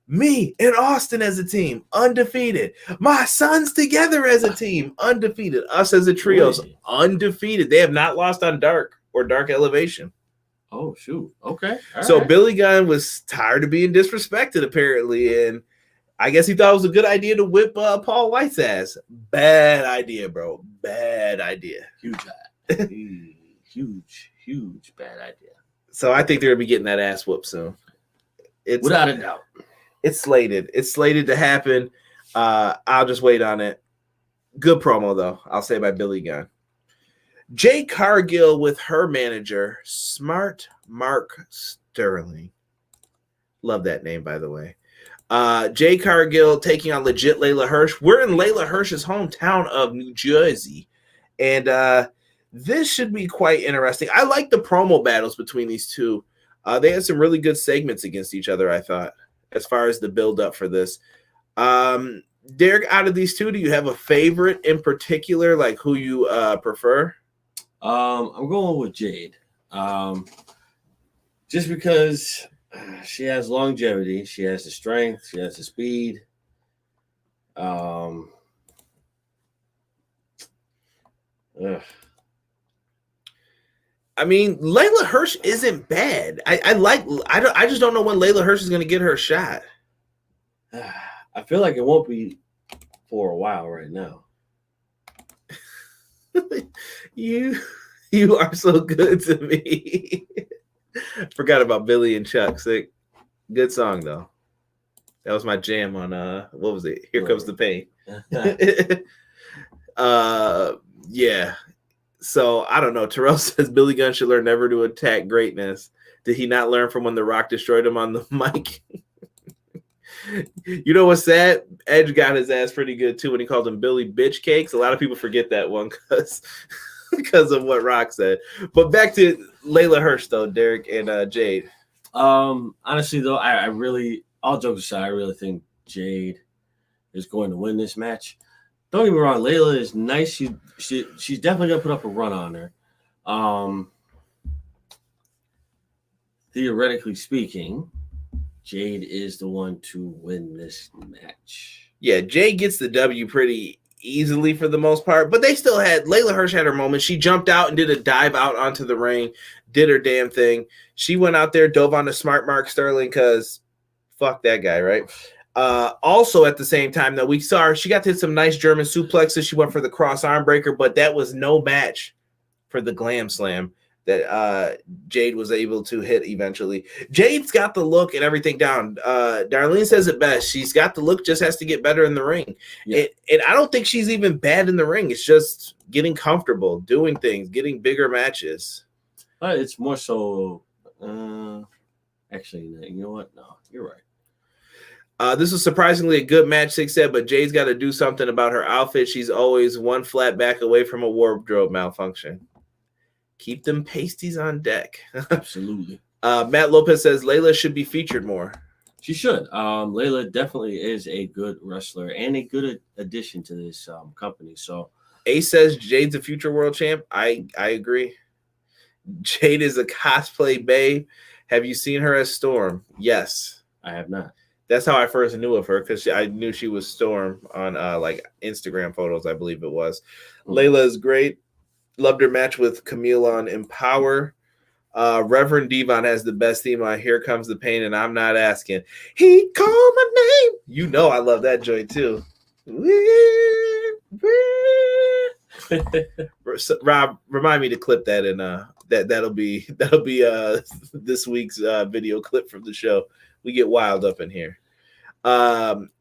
Me and Austin as a team, undefeated. My sons together as a team, undefeated. Us as a trios, undefeated. They have not lost on Dark or Dark Elevation. Oh, shoot. Okay. So Billy Gunn was tired of being disrespected, apparently, and I guess he thought it was a good idea to whip Paul White's ass. Bad idea, bro. Bad idea. Huge bad idea. So I think they're going to be getting that ass whooped soon. Without a doubt. It's slated. It's slated to happen. I'll just wait on it. Good promo, though, I'll say, by Billy Gunn. Jay Cargill with her manager, Smart Mark Sterling. Love that name, by the way. Jay Cargill taking on legit Layla Hirsch. We're in Layla Hirsch's hometown of New Jersey. And this should be quite interesting. I like the promo battles between these two. They had some really good segments against each other, I thought, as far as the build-up for this. Derek, out of these two, do you have a favorite in particular, like who you prefer? I'm going with Jade. Just because she has longevity, she has the strength, she has the speed. I mean, Layla Hirsch isn't bad. I just don't know when Layla Hirsch is going to get her shot. I feel like it won't be for a while right now. You are so good to me. Forgot about Billy and Chuck. Sick. Good song though. That was my jam on what was it? Here Comes the Pain. Yeah. So I don't know. Terrell says Billy Gunn should learn never to attack greatness. Did he not learn from when The Rock destroyed him on the mic? You know what's sad? Edge got his ass pretty good too when he called him Billy Bitch Cakes. A lot of people forget that one because of what Rock said. But back to Layla Hirsch though, Derek and Jade. Honestly though, I really, all jokes aside, I really think Jade is going to win this match. Don't get me wrong, Layla is nice. She's definitely gonna put up a run on her. Theoretically speaking, Jade is the one to win this match. Yeah, Jade gets the W pretty easily for the most part, but they still had Layla Hirsch had her moment. She jumped out and did a dive out onto the ring, did her damn thing. She went out there, dove on the Smart Mark Sterling because fuck that guy, right? Also, at the same time, though, we saw her. She got to hit some nice German suplexes. She went for the cross arm breaker, but that was no match for the glam slam that Jade was able to hit eventually. Jade's got the look and everything down. Darlene says it best. She's got the look, just has to get better in the ring. Yeah. And I don't think she's even bad in the ring. It's just getting comfortable, doing things, getting bigger matches. It's more so. Actually, you know what? No, you're right. This was surprisingly a good match, 6 said, but Jade's got to do something about her outfit. She's always one flat back away from a wardrobe malfunction. Keep them pasties on deck. Absolutely. Matt Lopez says Layla should be featured more. She should. Layla definitely is a good wrestler and a good addition to this company. So Ace says Jade's a future world champ. I agree. Jade is a cosplay babe. Have you seen her as Storm? Yes. I have not. That's how I first knew of her, because I knew she was Storm on like Instagram photos, I believe it was. Layla is great. Loved her match with Camille on Empower. Reverend Devon has the best theme on Here Comes the Pain, and I'm not asking. He called my name. You know I love that joint too. Rob, remind me to clip that, and that'll be this week's video clip from the show. We get wild up in here.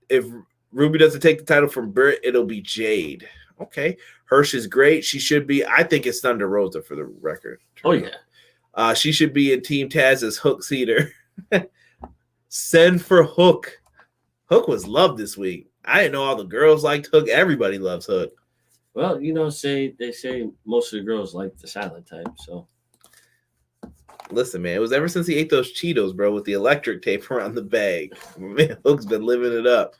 If Ruby doesn't take the title from Britt, it'll be Jade. Okay. Hirsch is great. She should be. I think it's Thunder Rosa for the record. Oh, yeah. She should be in Team Taz as Hook Cedar. Send for Hook. Hook was loved this week. I didn't know all the girls liked Hook. Everybody loves Hook. Well, they say most of the girls like the silent type, so. Listen, man, it was ever since he ate those Cheetos, bro, with the electric tape around the bag. Man, Hook's been living it up.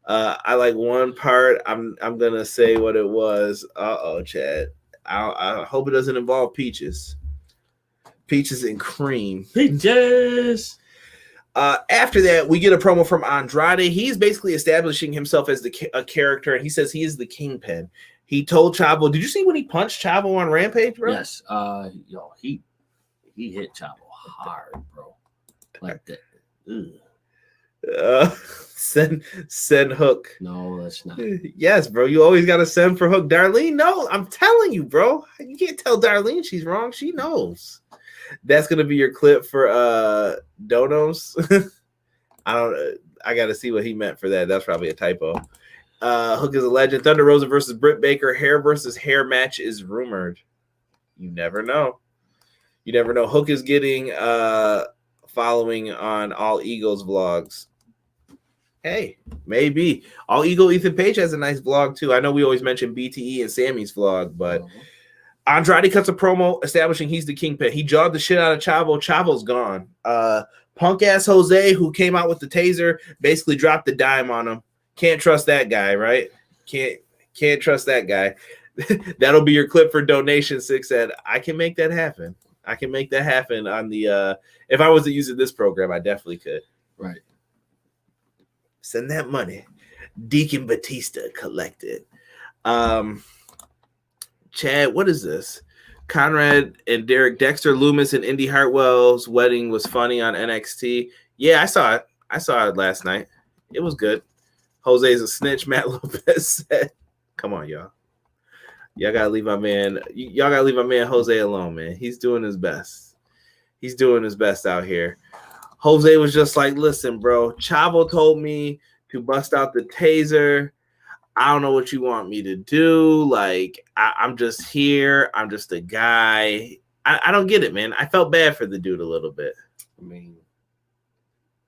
I like one part. I'm gonna say what it was. Chad. I hope it doesn't involve peaches. Peaches and cream. Peaches. After that, we get a promo from Andrade. He's basically establishing himself as a character, and he says he is the kingpin. He told Chavo. Did you see when he punched Chavo on Rampage, bro? Yes. He hit Chavo hard, bro. Like that. Send Hook. No, that's not. Yes, bro. You always got to send for Hook. Darlene, no, I'm telling you, bro. You can't tell Darlene she's wrong. She knows. That's gonna be your clip for Donos. I got to see what he meant for that. That's probably a typo. Hook is a legend. Thunder Rosa versus Britt Baker. Hair versus hair match is rumored. You never know. You never know. Hook is getting following on All Eagles vlogs. Hey, maybe. All Eagle Ethan Page has a nice vlog too. I know we always mention BTE and Sammy's vlog, but Andrade cuts a promo establishing he's the kingpin. He jawed the shit out of Chavo. Chavo's gone. Punk ass Jose, who came out with the taser, basically dropped the dime on him. Can't trust that guy, right? Can't trust that guy. That'll be your clip for donation 6 said. I can make that happen. I can make that happen on the if I wasn't using this program, I definitely could. Right. Send that money. Deacon Batista collected. Chad, what is this? Conrad and Derek Dexter Loomis and Indy Hartwell's wedding was funny on NXT. Yeah, I saw it. I saw it last night. It was good. Jose's a snitch, Matt Lopez said. Come on, y'all. Y'all gotta leave my man. Y'all gotta leave my man Jose alone, man. He's doing his best. He's doing his best out here. Jose was just like, listen, bro. Chavo told me to bust out the taser. I don't know what you want me to do. Like, I'm just here. I'm just a guy. I don't get it, man. I felt bad for the dude a little bit. I mean,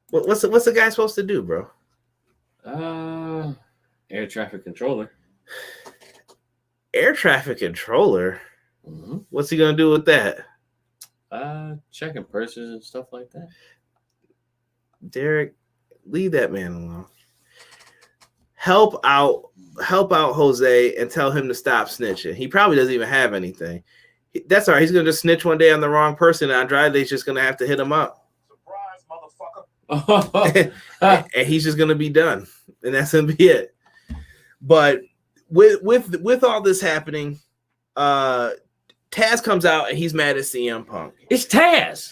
what's the guy supposed to do, bro? Air traffic controller. Air traffic controller? Mm-hmm. What's he gonna do with that? Checking purses and stuff like that. Derek, leave that man alone. Help out Jose and tell him to stop snitching. He probably doesn't even have anything. That's all right. He's gonna just snitch one day on the wrong person, and Andrade's just gonna have to hit him up. Surprise, motherfucker! And he's just gonna be done, and that's gonna be it. But with all this happening, Taz comes out and he's mad at CM Punk. It's Taz.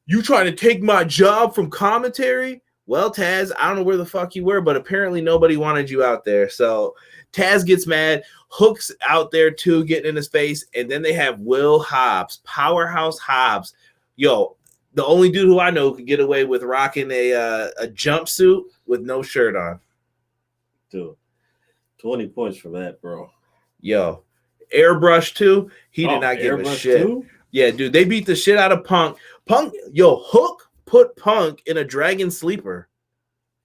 You trying to take my job from commentary? well, Taz, I don't know where the fuck you were, but apparently nobody wanted you out there. So Taz gets mad. Hook's out there too, getting in his face. And then they have Will Hobbs, Powerhouse Hobbs. Yo, the only dude who I know could get away with rocking a jumpsuit with no shirt on. Dude, 20 points for that, bro. Yo, Airbrush too. He did not give a shit. Too? Yeah, dude, they beat the shit out of Punk. Hook put Punk in a dragon sleeper.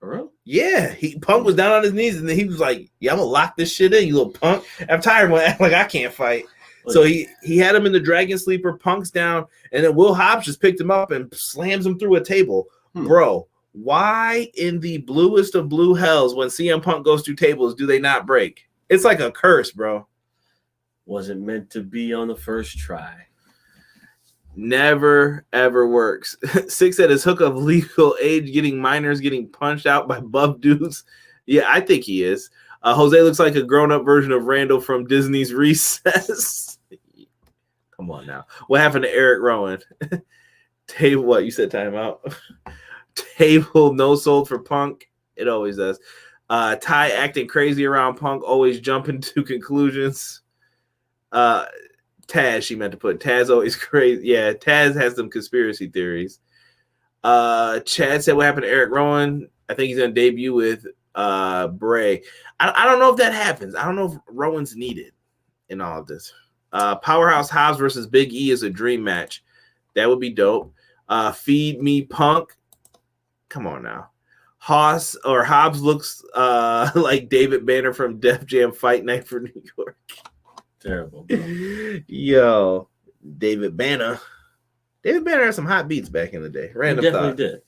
For real? Yeah, Punk was down on his knees, and then he was like, "Yeah, I'm gonna lock this shit in, you little punk." I'm tired of acting like I can't fight. So he had him in the dragon sleeper. Punk's down, and then Will Hobbs just picked him up and slams him through a table. Bro, why in the bluest of blue hells when CM Punk goes through tables do they not break? It's like a curse, bro. Wasn't meant to be on the first try. Never ever works. Six said his Hook of legal age, getting minors getting punched out by buff dudes. Yeah, I think he is. Jose looks like a grown-up version of Randall from Disney's Recess. Come on now. What happened to Eric Rowan? Table, what? You said timeout. Table no sold for Punk. It always does. Ty acting crazy around Punk, always jumping to conclusions. Taz, she meant to put. Taz always crazy. Yeah, Taz has some conspiracy theories. Chad said what happened to Eric Rowan. I think he's going to debut with Bray. I don't know if that happens. I don't know if Rowan's needed in all of this. Powerhouse Hobbs versus Big E is a dream match. That would be dope. Feed me Punk. Come on now. Hobbs looks like David Banner from Def Jam Fight Night for New York. Terrible. Yo, David Banner. David Banner had some hot beats back in the day. Random thought. Definitely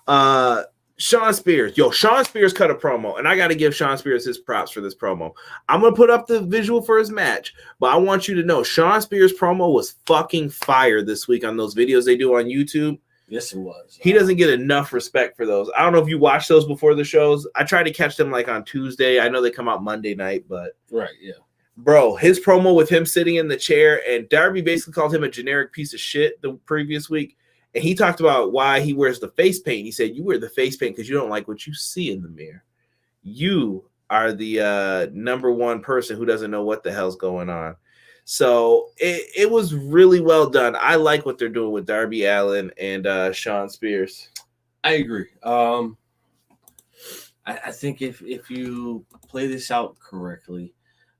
did. Sean Spears. Yo, Sean Spears cut a promo, and I got to give Sean Spears his props for this promo. I'm going to put up the visual for his match, but I want you to know Sean Spears' promo was fucking fire this week on those videos they do on YouTube. Yes, it was. He doesn't get enough respect for those. I don't know if you watch those before the shows. I try to catch them like on Tuesday. I know they come out Monday night, but right, yeah. Bro, his promo with him sitting in the chair, and Darby basically called him a generic piece of shit the previous week. And he talked about why he wears the face paint. He said, you wear the face paint because you don't like what you see in the mirror. You are the number one person who doesn't know what the hell's going on. So it was really well done. I like what they're doing with Darby Allin and Sean Spears. I agree. I think if you play this out correctly,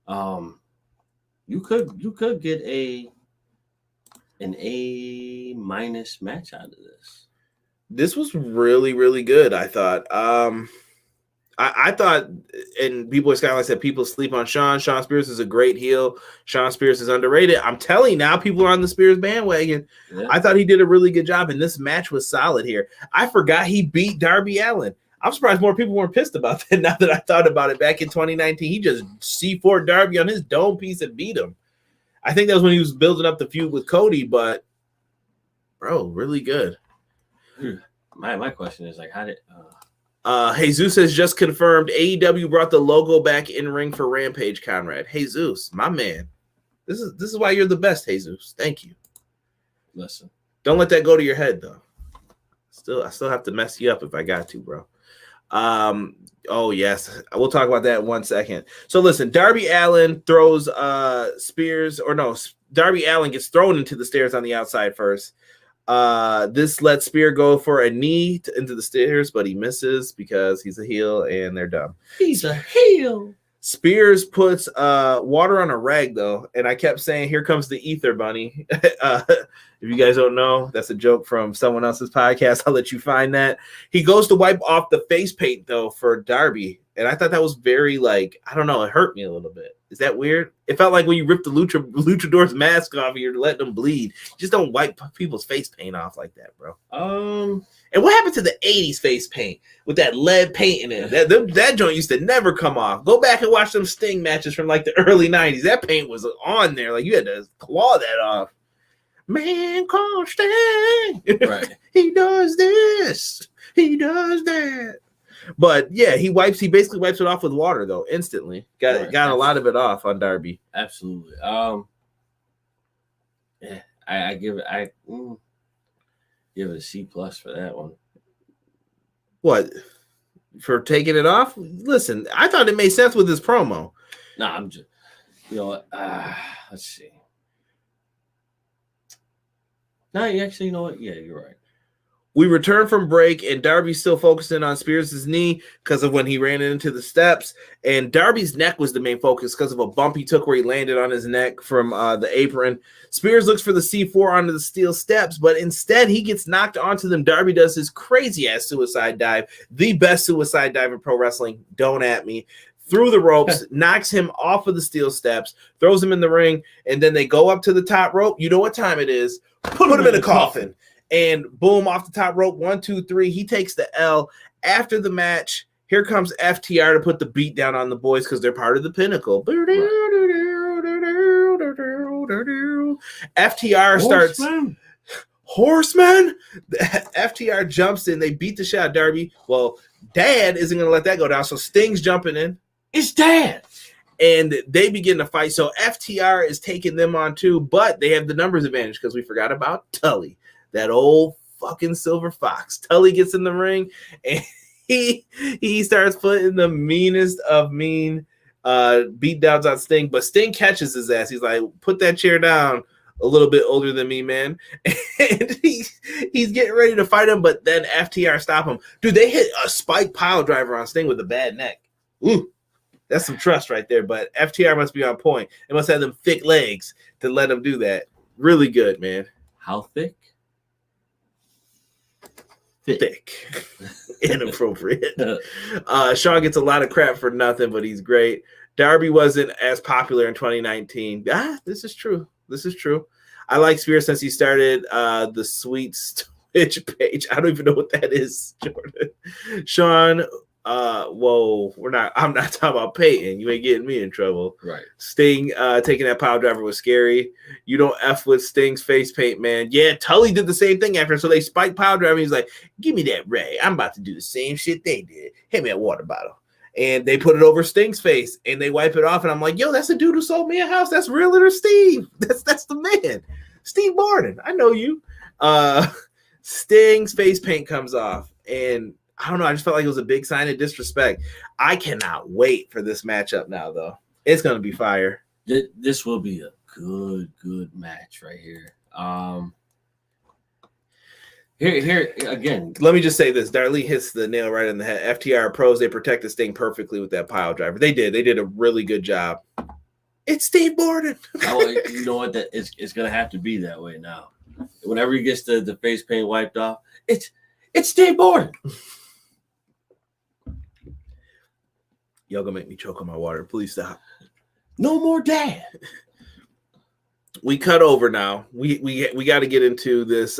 you could get an A- match out of this. This was really, really good, I thought. I thought, and B-Boy Skyline said people sleep on Sean. Sean Spears is a great heel. Sean Spears is underrated. I'm telling you now, people are on the Spears bandwagon. Yeah. I thought he did a really good job, and this match was solid here. I forgot he beat Darby Allin. I'm surprised more people weren't pissed about that now that I thought about it. Back in 2019, he just C4 Darby on his dome piece and beat him. I think that was when he was building up the feud with Cody, but, bro, really good. My question is, like, how did... Jesus has just confirmed AEW brought the logo back in ring for Rampage, Conrad. Jesus, my man. This is why you're the best, Jesus. Thank you. Listen. Don't let that go to your head, though. I still have to mess you up if I got to, bro. Oh, yes. We'll talk about that in 1 second. So, listen, Darby Allin throws Spears, or no, Darby Allin gets thrown into the stairs on the outside first. This lets Spear go for a knee into the stairs, but he misses because he's a heel and they're dumb. He's a heel. Spears puts water on a rag, though, and I kept saying, here comes the ether bunny. If you guys don't know, that's a joke from someone else's podcast. I'll let you find that. He goes to wipe off the face paint, though, for Darby, and I thought that was very, like, I don't know, it hurt me a little bit. Is that weird? It felt like when you rip the luchador's mask off and you're letting them bleed. Just don't wipe people's face paint off like that, bro. And what happened to the 80s face paint with that lead paint in it? That joint used to never come off. Go back and watch some Sting matches from like the early 90s. That paint was on there. Like you had to claw that off. Man called Sting. Right. He does this. He does that. But yeah, he basically wipes it off with water though, instantly. Got a lot of it off on Darby. Absolutely. Yeah, I give it a C+ for that one. What? For taking it off? Listen, I thought it made sense with his promo. Nah, I'm just, let's see. No, actually, you know what? Yeah, you're right. We return from break, and Darby's still focusing on Spears' knee because of when he ran into the steps. And Darby's neck was the main focus because of a bump he took where he landed on his neck from the apron. Spears looks for the C4 onto the steel steps, but instead he gets knocked onto them. Darby does his crazy-ass suicide dive, the best suicide dive in pro wrestling. Don't at me. Through the ropes, knocks him off of the steel steps, throws him in the ring, and then they go up to the top rope. You know what time it is. Put him in a coffin. And boom, off the top rope, 1, 2, 3. He takes the L. After the match, here comes FTR to put the beat down on the boys because they're part of the Pinnacle. FTR starts. Horseman. FTR jumps in. They beat the shit out of Darby. Well, Dad isn't going to let that go down, so Sting's jumping in. It's Dad. And they begin to fight. So FTR is taking them on too, but they have the numbers advantage because we forgot about Tully. That old fucking silver fox. Tully gets in the ring and he starts putting the meanest of mean beat downs on Sting, but Sting catches his ass. He's like, put that chair down, a little bit older than me, man. And he's getting ready to fight him, but then FTR stop him. Dude, they hit a spike pile driver on Sting with a bad neck. Ooh, that's some trust right there, but FTR must be on point. It must have them thick legs to let him do that. Really good, man. How thick? Thick. Inappropriate. Shawn gets a lot of crap for nothing, but he's great. Darby wasn't as popular in 2019. This is true. I like Spears since he started the Sweet Switch page. I don't even know what that is, Jordan. Shawn, I'm not talking about Peyton. You ain't getting me in trouble. Right. Sting taking that pile driver was scary. You don't F with Sting's face paint, man. Yeah, Tully did the same thing after. So they spiked pile driver. He's like, give me that Ray. I'm about to do the same shit they did. Hand me a water bottle. And they put it over Sting's face and they wipe it off. And I'm like, yo, that's the dude who sold me a house. That's Realtor Steve. That's the man. Steve Barton. I know you. Sting's face paint comes off. And I don't know. I just felt like it was a big sign of disrespect. I cannot wait for this matchup now, though. It's going to be fire. This will be a good match right here. Here again. Let me just say this. Darlene hits the nail right in the head. FTR pros, they protected Sting perfectly with that pile driver. They did. They did a really good job. It's Steve Borden. You know what? It's going to have to be that way now. Whenever he gets the face paint wiped off, it's Steve Borden. Y'all gonna make me choke on my water. Please stop. No more Dad. We cut over now. We got to get into this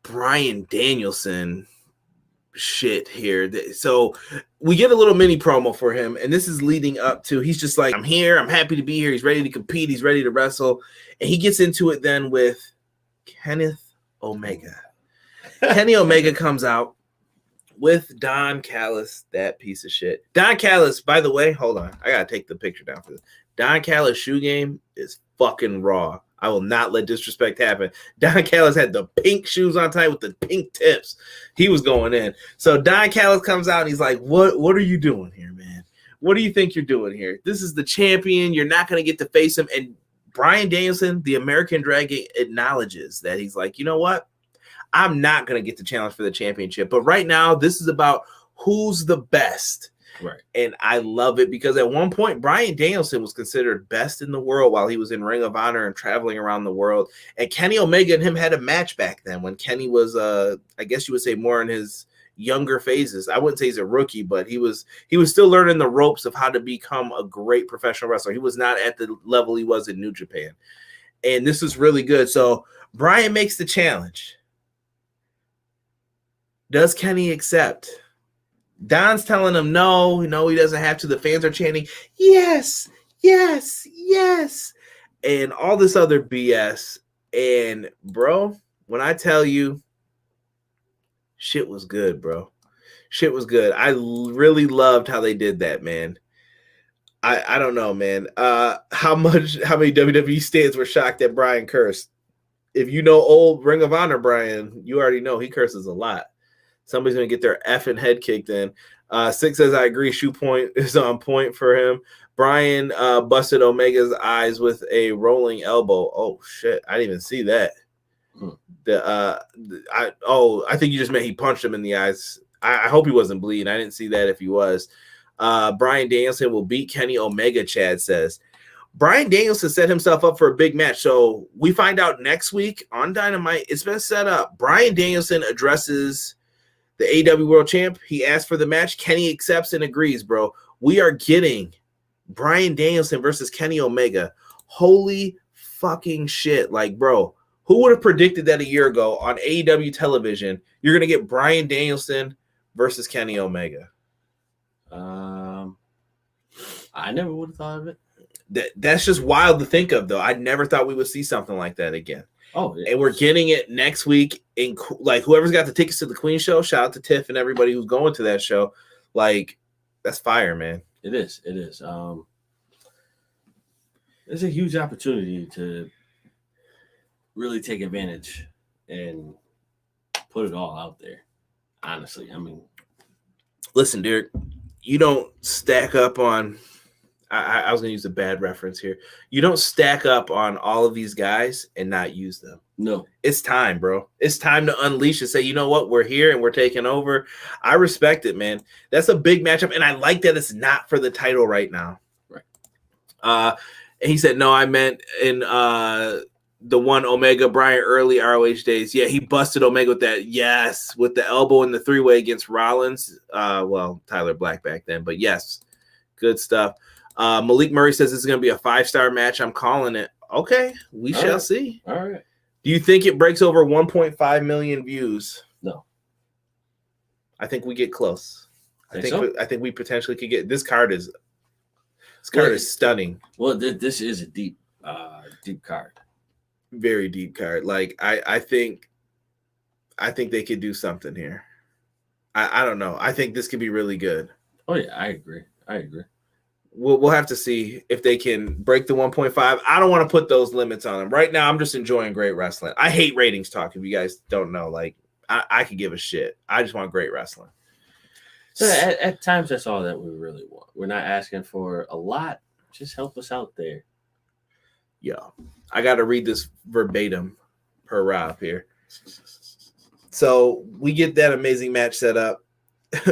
Bryan Danielson shit here. So we get a little mini promo for him, and this is leading up to, he's just like, I'm here, I'm happy to be here. He's ready to compete, he's ready to wrestle. And he gets into it then with Kenneth Omega. Kenny Omega comes out with Don Callis, that piece of shit. Don Callis, by the way, hold on. I got to take the picture down for this. Don Callis' shoe game is fucking raw. I will not let disrespect happen. Don Callis had the pink shoes on tight with the pink tips. He was going in. So Don Callis comes out and he's like, what are you doing here, man? What do you think you're doing here? This is the champion. You're not going to get to face him. And Bryan Danielson, the American Dragon, acknowledges that. He's like, you know what? I'm not going to get the challenge for the championship. But right now, this is about who's the best. Right. And I love it because at one point, Bryan Danielson was considered best in the world while he was in Ring of Honor and traveling around the world. And Kenny Omega and him had a match back then when Kenny was, I guess you would say, more in his younger phases. I wouldn't say he's a rookie, but he was still learning the ropes of how to become a great professional wrestler. He was not at the level he was in New Japan. And this is really good. So Bryan makes the challenge. Does Kenny accept? Don's telling him no, he doesn't have to. The fans are chanting, yes, yes, yes, and all this other BS. And, bro, when I tell you, shit was good, bro. Shit was good. I really loved how they did that, man. I don't know, man. How many WWE stands were shocked that Bryan cursed? If you know old Ring of Honor Bryan, you already know he curses a lot. Somebody's gonna get their effing head kicked in. Six says, I agree. Shoe point is on point for him. Brian busted Omega's eyes with a rolling elbow. Oh shit, I didn't even see that. I think you just meant he punched him in the eyes. I hope he wasn't bleeding. I didn't see that if he was. Brian Danielson will beat Kenny Omega, Chad says. Brian Danielson set himself up for a big match. So we find out next week on Dynamite. It's been set up. Brian Danielson addresses the AEW World Champ. He asked for the match. Kenny accepts and agrees, bro. We are getting Brian Danielson versus Kenny Omega. Holy fucking shit. Like, bro, who would have predicted that a year ago on AEW television? You're going to get Brian Danielson versus Kenny Omega. I never would have thought of it. That's just wild to think of, though. I never thought we would see something like that again. Oh, yeah. And we're getting it next week. In like, whoever's got the tickets to the Queen show, shout out to Tiff and everybody who's going to that show. Like, that's fire, man. It is. It's a huge opportunity to really take advantage and put it all out there. Honestly, I mean, listen, Derek, you don't stack up on. I was going to use a bad reference here. You don't stack up on all of these guys and not use them. No. It's time, bro. It's time to unleash and say, you know what? We're here and we're taking over. I respect it, man. That's a big matchup, and I like that it's not for the title right now. Right. And he said, no, I meant in the one Omega Bryan early ROH days. Yeah, he busted Omega with that. Yes, with the elbow in the three-way against Rollins. Well, Tyler Black back then, but yes, good stuff. Malik Murray says this is going to be a 5-star match. I'm calling it. Okay, we shall see. All right. Do you think it breaks over 1.5 million views? No. I think we get close. I think we potentially could get this card is stunning. Well, this is a deep card. Very deep card. Like I think they could do something here. I don't know. I think this could be really good. Oh yeah, I agree. We'll have to see if they can break the 1.5. I don't want to put those limits on them. Right now, I'm just enjoying great wrestling. I hate ratings talk, if you guys don't know. Like, I could give a shit. I just want great wrestling. So at times, that's all that we really want. We're not asking for a lot. Just help us out there. Yeah. I got to read this verbatim per Rob here. So we get that amazing match set up.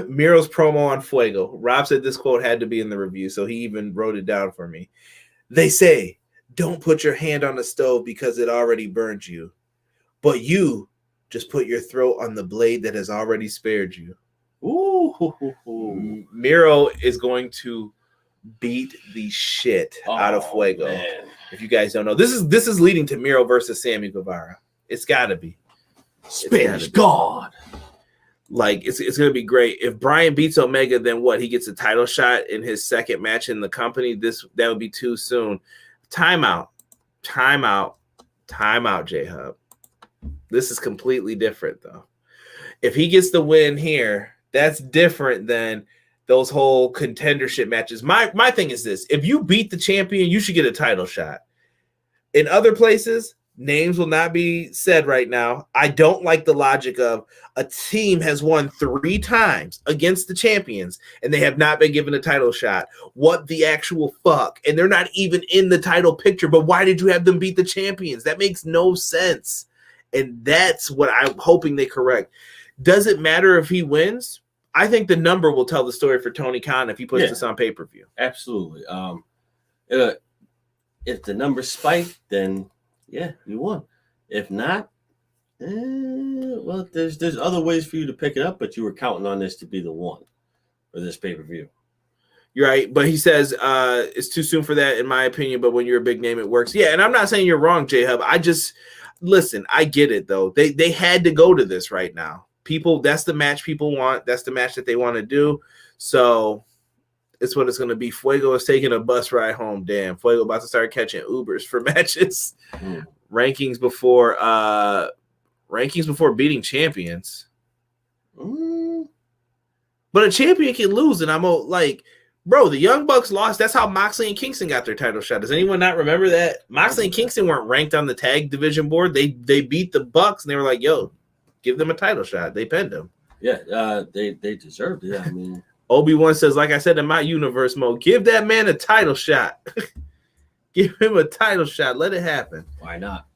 Miro's promo on Fuego. Rob said this quote had to be in the review, so he even wrote it down for me. They say, don't put your hand on the stove because it already burned you, but you just put your throat on the blade that has already spared you. Ooh. Miro is going to beat the shit out of Fuego. Man. If you guys don't know, this is leading to Miro versus Sammy Guevara. It's got to be. Spanish God. Like, it's going to be great. If Brian beats Omega, then what? He gets a title shot in his second match in the company. That would be too soon. Timeout, J-Hub. This is completely different, though. If he gets the win here, that's different than those whole contendership matches. My thing is this. If you beat the champion, you should get a title shot. In other places, names will not be said right now. I don't like the logic of a team has won 3 times against the champions and they have not been given a title shot. What the actual fuck? And they're not even in the title picture, but why did you have them beat the champions? That makes no sense. And that's what I'm hoping they correct. Does it matter if he wins? I think the number will tell the story for Tony Khan if he puts this on pay-per-view. Absolutely. If the numbers spike, then yeah, you won. If not, well, there's other ways for you to pick it up, but you were counting on this to be the one for this pay-per-view. You're right, but he says it's too soon for that, in my opinion, but when you're a big name, it works. Yeah, and I'm not saying you're wrong, J-Hub. Listen, I get it, though. They had to go to this right now. People, that's the match people want. That's the match that they want to do. So it's what it's going to be. Fuego is taking a bus ride home. Damn, Fuego about to start catching Ubers for matches. Rankings before beating champions. But a champion can lose, and I'm like, bro, the Young Bucks lost. That's how Moxley and Kingston got their title shot. Does anyone not remember that? Moxley and Kingston weren't ranked on the tag division board. They beat the Bucks, and they were like, yo, give them a title shot. They pinned them. Yeah, they deserved it. I mean, Obi-Wan says, like I said in my universe mode, give that man a title shot. Give him a title shot. Let it happen. why not?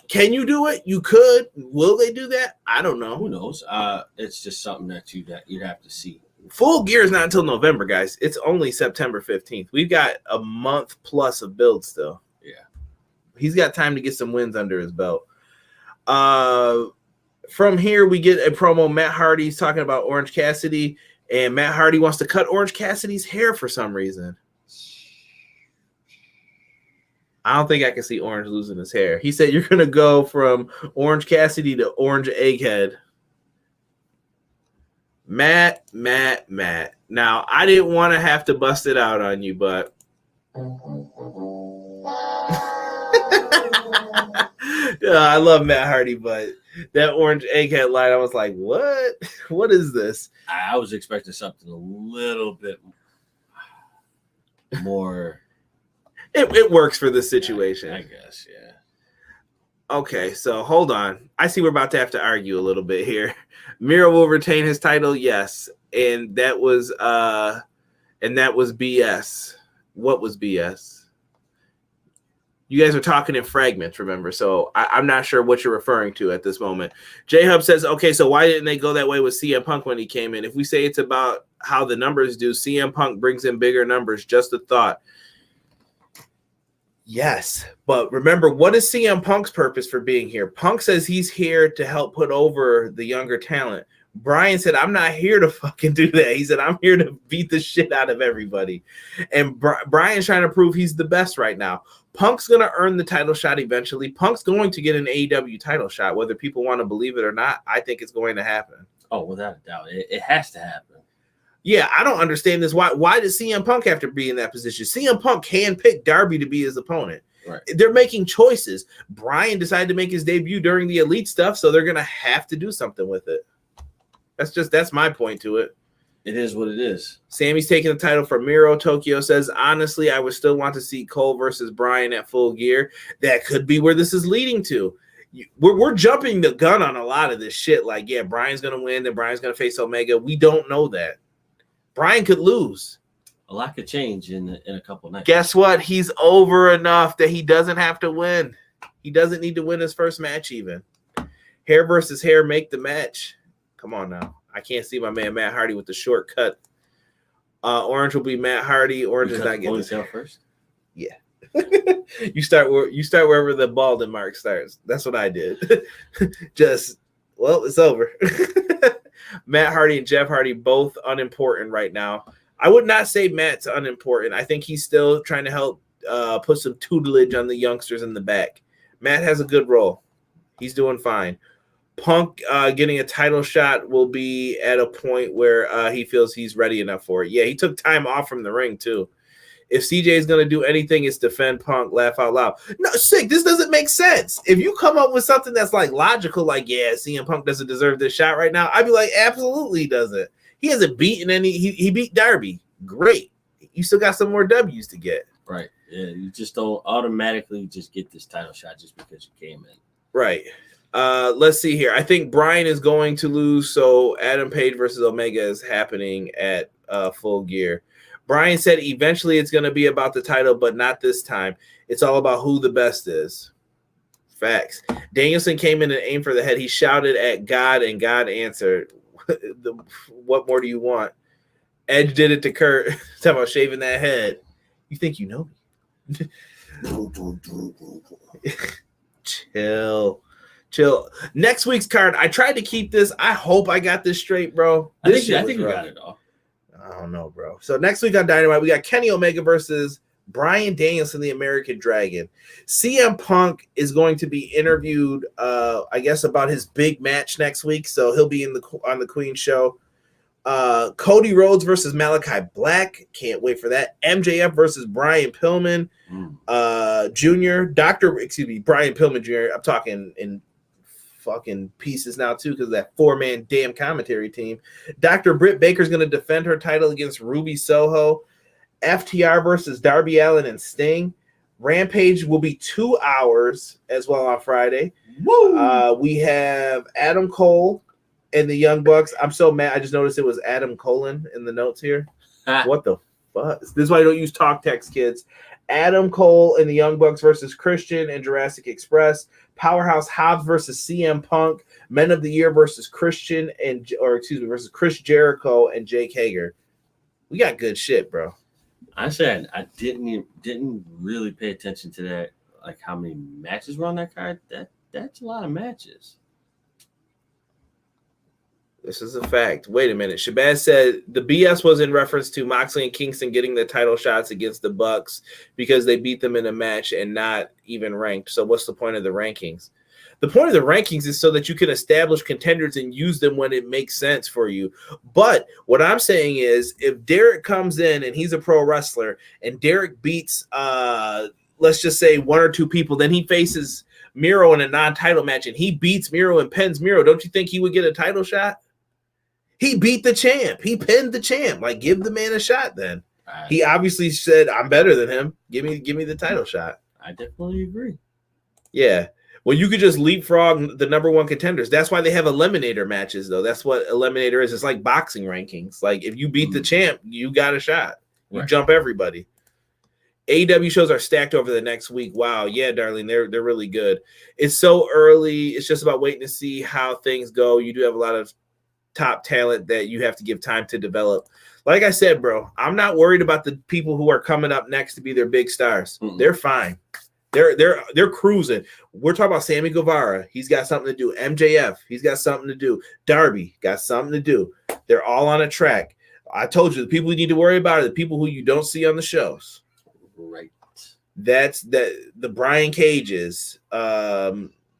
Can you do it? You could. Will they do that? I don't know. Who knows? It's just something that you'd have to see. Full Gear is not until November, guys. It's only September 15th. We've got a month plus of build still. Yeah. He's got time to get some wins under his belt. From here, we get a promo. Matt Hardy's talking about Orange Cassidy, and Matt Hardy wants to cut Orange Cassidy's hair for some reason. I don't think I can see Orange losing his hair. He said you're going to go from Orange Cassidy to Orange Egghead. Matt. Now, I didn't want to have to bust it out on you, but I love Matt Hardy, but that Orange Egghead line, I was like, what? What is this? I was expecting something a little bit more. It works for this situation. I guess, yeah. Okay, so hold on. I see we're about to have to argue a little bit here. Miro will retain his title, yes. And that was BS. What was BS? You guys are talking in fragments, remember? So I'm not sure what you're referring to at this moment. J-Hub says, okay, so why didn't they go that way with CM Punk when he came in? If we say it's about how the numbers do, CM Punk brings in bigger numbers. Just a thought. Yes, but remember, what is CM Punk's purpose for being here? Punk says he's here to help put over the younger talent. Brian said, I'm not here to fucking do that. He said, I'm here to beat the shit out of everybody. And Brian's trying to prove he's the best right now. Punk's going to earn the title shot eventually. Punk's going to get an AEW title shot, whether people want to believe it or not. I think it's going to happen. Oh, without a doubt. It has to happen. Yeah, I don't understand this. Why does CM Punk have to be in that position? CM Punk handpicked Darby to be his opponent. Right. They're making choices. Brian decided to make his debut during the Elite stuff, so they're going to have to do something with it. That's my point to it. It is what it is. Sammy's taking the title from Miro. Tokyo says, honestly, I would still want to see Cole versus Brian at Full Gear. That could be where this is leading to. We're jumping the gun on a lot of this shit. Like, yeah, Brian's going to win, then Brian's going to face Omega. We don't know that. Brian could lose. A lot could change in a couple nights. Guess what? He's over enough that he doesn't have to win. He doesn't need to win his first match even. Hair versus hair make the match. Come on now. I can't see my man Matt Hardy with the shortcut. Orange will be Matt Hardy. Orange is not getting this first. Yeah. You start wherever the balding mark starts. That's what I did. It's over. Matt Hardy and Jeff Hardy both unimportant right now. I would not say Matt's unimportant. I think he's still trying to help put some tutelage on the youngsters in the back. Matt has a good role. He's doing fine. Punk getting a title shot will be at a point where he feels he's ready enough for it. Yeah, he took time off from the ring too. If CJ is going to do anything, it's defend Punk, laugh out loud. No, sick. This doesn't make sense. If you come up with something that's like logical, like, yeah, CM Punk doesn't deserve this shot right now, I'd be like, absolutely he doesn't. He hasn't beaten any. He beat Darby. Great. You still got some more W's to get. Right. Yeah, you just don't automatically just get this title shot just because you came in. Right. Let's see here. I think Brian is going to lose, so Adam Page versus Omega is happening at Full Gear. Brian said eventually it's going to be about the title, but not this time. It's all about who the best is. Facts. Danielson came in and aimed for the head. He shouted at God, and God answered. What more do you want? Edge did it to Kurt. Talking about shaving that head. You think you know me? Chill. Next week's card, I tried to keep this. I hope I got this straight, bro. I think you got it all. I don't know, bro. So next week on Dynamite, we got Kenny Omega versus Bryan Danielson, the American Dragon. CM Punk is going to be interviewed, I guess, about his big match next week. So he'll be on the Queen show. Cody Rhodes versus Malachi Black. Can't wait for that. MJF versus Brian Pillman Jr. Brian Pillman Jr. I'm talking in fucking pieces now too because of that 4-man damn commentary team. Dr. Britt Baker's going to defend her title against Ruby Soho. FTR versus Darby Allin and Sting. Rampage will be 2 hours as well on Friday. Woo! We have Adam Cole and the Young Bucks. I'm so mad. I just noticed it was Adam Colon in the notes here. What the fuck? This is why I don't use talk text, kids. Adam Cole and the Young Bucks versus Christian and Jurassic Express. Powerhouse Hobbs versus CM Punk. Men of the Year versus Christian versus Chris Jericho and Jake Hager. We got good shit, bro. I said I didn't really pay attention to that, like how many matches were on that card. That's a lot of matches. This is a fact. Wait a minute. Shabazz said the BS was in reference to Moxley and Kingston getting the title shots against the Bucks because they beat them in a match and not even ranked. So what's the point of the rankings? The point of the rankings is so that you can establish contenders and use them when it makes sense for you. But what I'm saying is if Derek comes in and he's a pro wrestler and Derek beats, let's just say 1 or 2 people, then he faces Miro in a non-title match and he beats Miro and pins Miro, don't you think he would get a title shot? He beat the champ. He pinned the champ. Like, give the man a shot then. He obviously said, I'm better than him. Give me the title shot. I definitely agree. Yeah. Well, you could just leapfrog the number 1 contenders. That's why they have eliminator matches, though. That's what eliminator is. It's like boxing rankings. Like, if you beat the champ, you got a shot. You jump everybody. AEW shows are stacked over the next week. Wow. Yeah, Darlene, they're really good. It's so early. It's just about waiting to see how things go. You do have a lot of top talent that you have to give time to develop. Like I said, bro, I'm not worried about the people who are coming up next to be their big stars. They're fine. They're cruising. We're talking about Sammy Guevara. He's got something to do. MJF, he's got something to do. Darby got something to do. They're all on a track. I told you, the people you need to worry about are the people who you don't see on the shows. Right. That's the Brian Cages.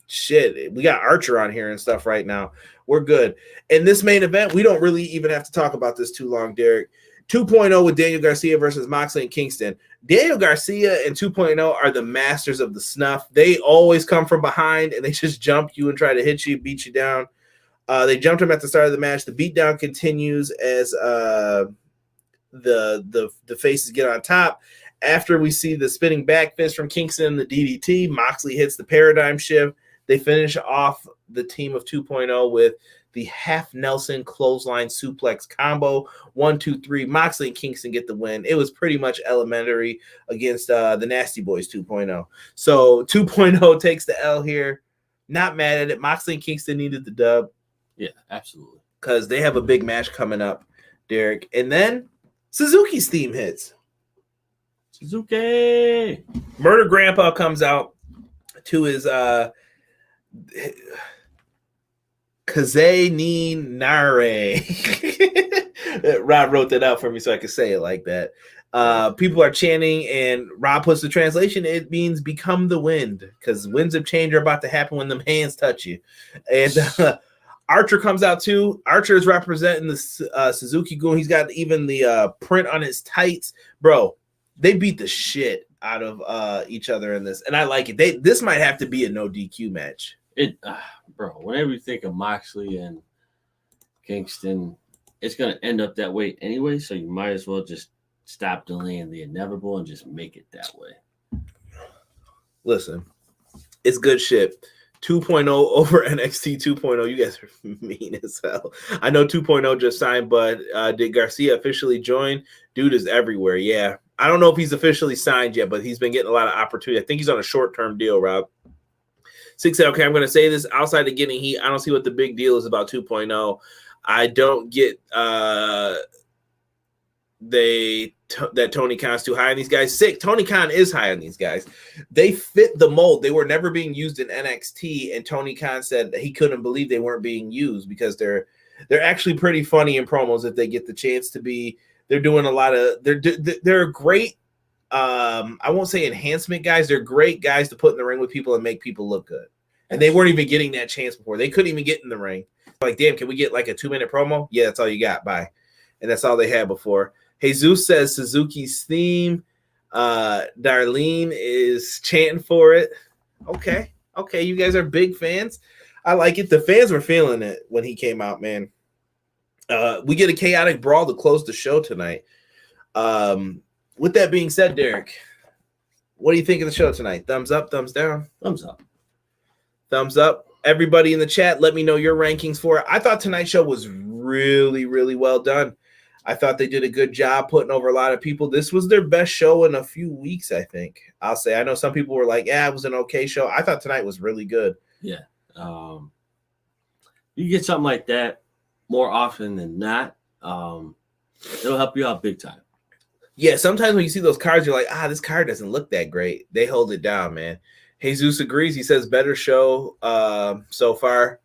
Shit, we got Archer on here and stuff right now. We're good. In this main event, we don't really even have to talk about this too long, Derek. 2.0 with Daniel Garcia versus Moxley and Kingston. Daniel Garcia and 2.0 are the masters of the snuff. They always come from behind and they just jump you and try to hit you, beat you down. They jumped him at the start of the match. The beatdown continues as the faces get on top. After we see the spinning back fist from Kingston and the DDT, Moxley hits the paradigm shift. They finish off the team of 2.0 with the half Nelson clothesline suplex combo. 1, 2, 3. Moxley and Kingston get the win. It was pretty much elementary against the Nasty Boys 2.0. So 2.0 takes the L here. Not mad at it. Moxley and Kingston needed the dub. Yeah, absolutely. Because they have a big match coming up, Derek. And then Suzuki's theme hits. Suzuki. Murder Grandpa comes out to his Kaze ni Nare. Rob wrote that out for me so I could say it like that. People are chanting, and Rob puts the translation. It means become the wind, because winds of change are about to happen when them hands touch you. And Archer comes out too. Archer is representing the Suzuki Goon. He's got even the print on his tights. Bro, they beat the shit out of each other in this, and I like it. This might have to be a no DQ match. Bro, whenever you think of Moxley and Kingston, it's going to end up that way anyway, so you might as well just stop delaying the inevitable and just make it that way. Listen, it's good shit. 2.0 over NXT 2.0. You guys are mean as hell. I know 2.0 just signed, but did Garcia officially join? Dude is everywhere. Yeah. I don't know if he's officially signed yet, but he's been getting a lot of opportunity. I think he's on a short-term deal, Rob. 6 said, okay, I'm going to say this. Outside of getting heat, I don't see what the big deal is about 2.0. I don't get that Tony Khan's too high on these guys. Sick. Tony Khan is high on these guys. They fit the mold. They were never being used in NXT, and Tony Khan said that he couldn't believe they weren't being used because they're actually pretty funny in promos if they get the chance to be. They're doing a lot of they're great. I won't say enhancement guys. They're great guys to put in the ring with people and make people look good. And they weren't even getting that chance before. They couldn't even get in the ring. Like, damn, can we get like a 2-minute promo? Yeah, that's all you got. Bye. And that's all they had before. Jesus says Suzuki's theme. Darlene is chanting for it. Okay. You guys are big fans. I like it. The fans were feeling it when he came out, man. We get a chaotic brawl to close the show tonight. With that being said, Derek, what do you think of the show tonight? Thumbs up, thumbs down? Thumbs up. Thumbs up. Everybody in the chat, let me know your rankings for it. I thought tonight's show was really, really well done. I thought they did a good job putting over a lot of people. This was their best show in a few weeks, I think. I'll say. I know some people were like, yeah, it was an okay show. I thought tonight was really good. Yeah. You get something like that more often than not, it'll help you out big time. Yeah, sometimes when you see those cards, you're like, this card doesn't look that great. They hold it down, man. Jesus agrees. He says better show so far.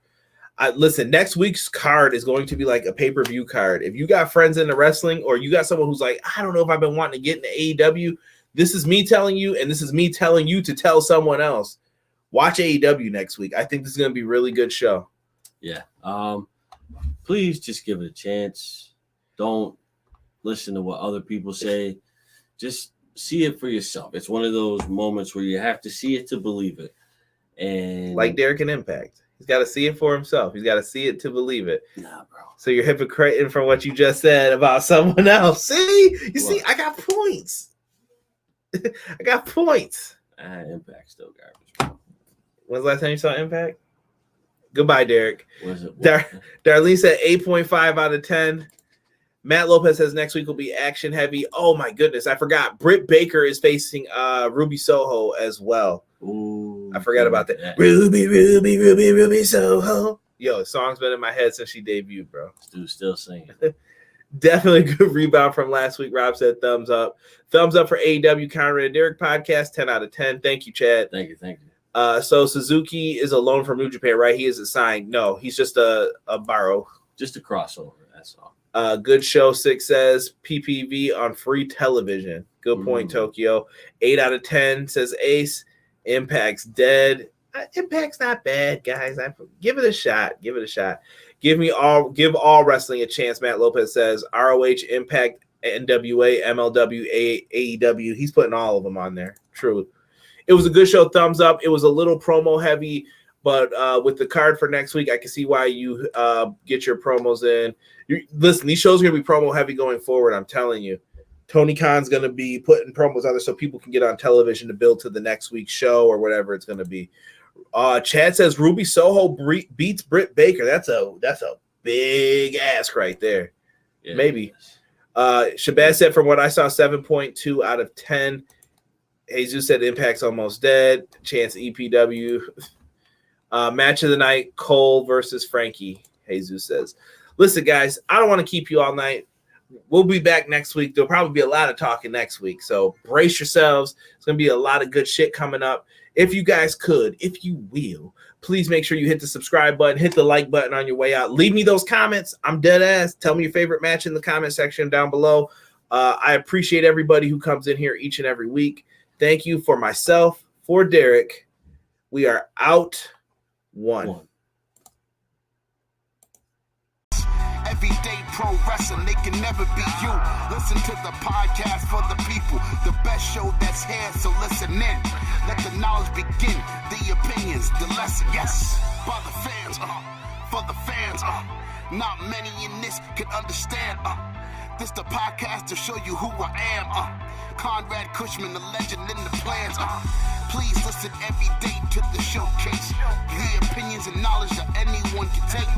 Listen, next week's card is going to be like a pay-per-view card. If you got friends into wrestling or you got someone who's like, I don't know if I've been wanting to get into AEW, this is me telling you, and this is me telling you to tell someone else. Watch AEW next week. I think this is going to be a really good show. Yeah. Please just give it a chance. Don't listen to what other people say. Just see it for yourself. It's one of those moments where you have to see it to believe it. And like Derek and Impact. He's got to see it for himself. He's got to see it to believe it. Nah, bro. So you're hypocriting from what you just said about someone else. See? See, I got points. I got points. Impact still garbage, bro. When's the last time you saw Impact? Goodbye, Derek. Darlene said 8.5 out of 10. Matt Lopez says next week will be action heavy. Oh, my goodness. I forgot. Britt Baker is facing Ruby Soho as well. Ooh, I forgot about that. Yeah. Ruby Soho. Yo, the song's been in my head since she debuted, bro. Dude, still singing. Definitely a good rebound from last week. Rob said thumbs up. Thumbs up for AEW Conrad and Derek podcast. 10 out of 10. Thank you, Chad. Thank you. So Suzuki is a loan from New Japan, right? He isn't signed. No, he's just a borrow. Just a crossover. That's all. Good show, 6 says PPV on free television. Good point, Tokyo. 8 out of 10 says Ace. Impact's dead. Impact's not bad, guys. Give it a shot. Give all wrestling a chance. Matt Lopez says ROH, Impact, NWA, MLW, AEW. He's putting all of them on there. True. It was a good show. Thumbs up. It was a little promo heavy, but with the card for next week, I can see why you get your promos in. Listen, these shows are going to be promo heavy going forward. I'm telling you. Tony Khan's going to be putting promos on there so people can get on television to build to the next week's show or whatever it's going to be. Chad says Ruby Soho beats Britt Baker. That's a big ask right there. Yeah, maybe. Shabazz said from what I saw, 7.2 out of 10. Jesus said Impact's almost dead. Chance EPW. Match of the night, Cole versus Frankie. Jesus says. Listen, guys, I don't want to keep you all night. We'll be back next week. There'll probably be a lot of talking next week. So brace yourselves. It's going to be a lot of good shit coming up. If you guys could, if you will, please make sure you hit the subscribe button, hit the like button on your way out. Leave me those comments. I'm dead ass. Tell me your favorite match in the comment section down below. I appreciate everybody who comes in here each and every week. Thank you for myself, for Derek. We are out. One. Everyday pro wrestling, they can never be you. Listen to the podcast for the people, the best show that's here, so listen in. Let the knowledge begin, the opinions, the lesson, yes. By the fans, for the fans, not many in this can understand, this the podcast to show you who I am, Conrad Cushman, the legend in the plans, please listen every day to the showcase, the opinions and knowledge that anyone can take,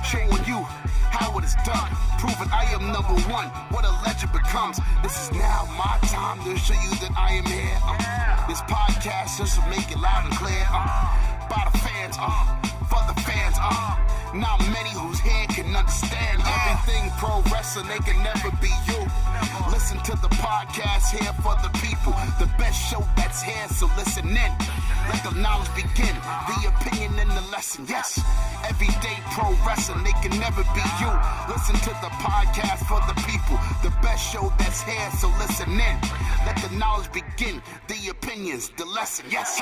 showing you how it is done, proving I am number one, what a legend becomes. This is now my time to show you that I am here. This podcast just to make it loud and clear. By the fans, for the fans, not many who's here can understand everything pro wrestling, they can never be you. Listen to the podcast here for the people, the best show that's here, so listen in. Let the knowledge begin, the opinion and the lesson, yes. Everyday pro wrestling, they can never be you. Listen to the podcast for the people, the best show that's here, so listen in. Let the knowledge begin, the opinions, the lesson, yes.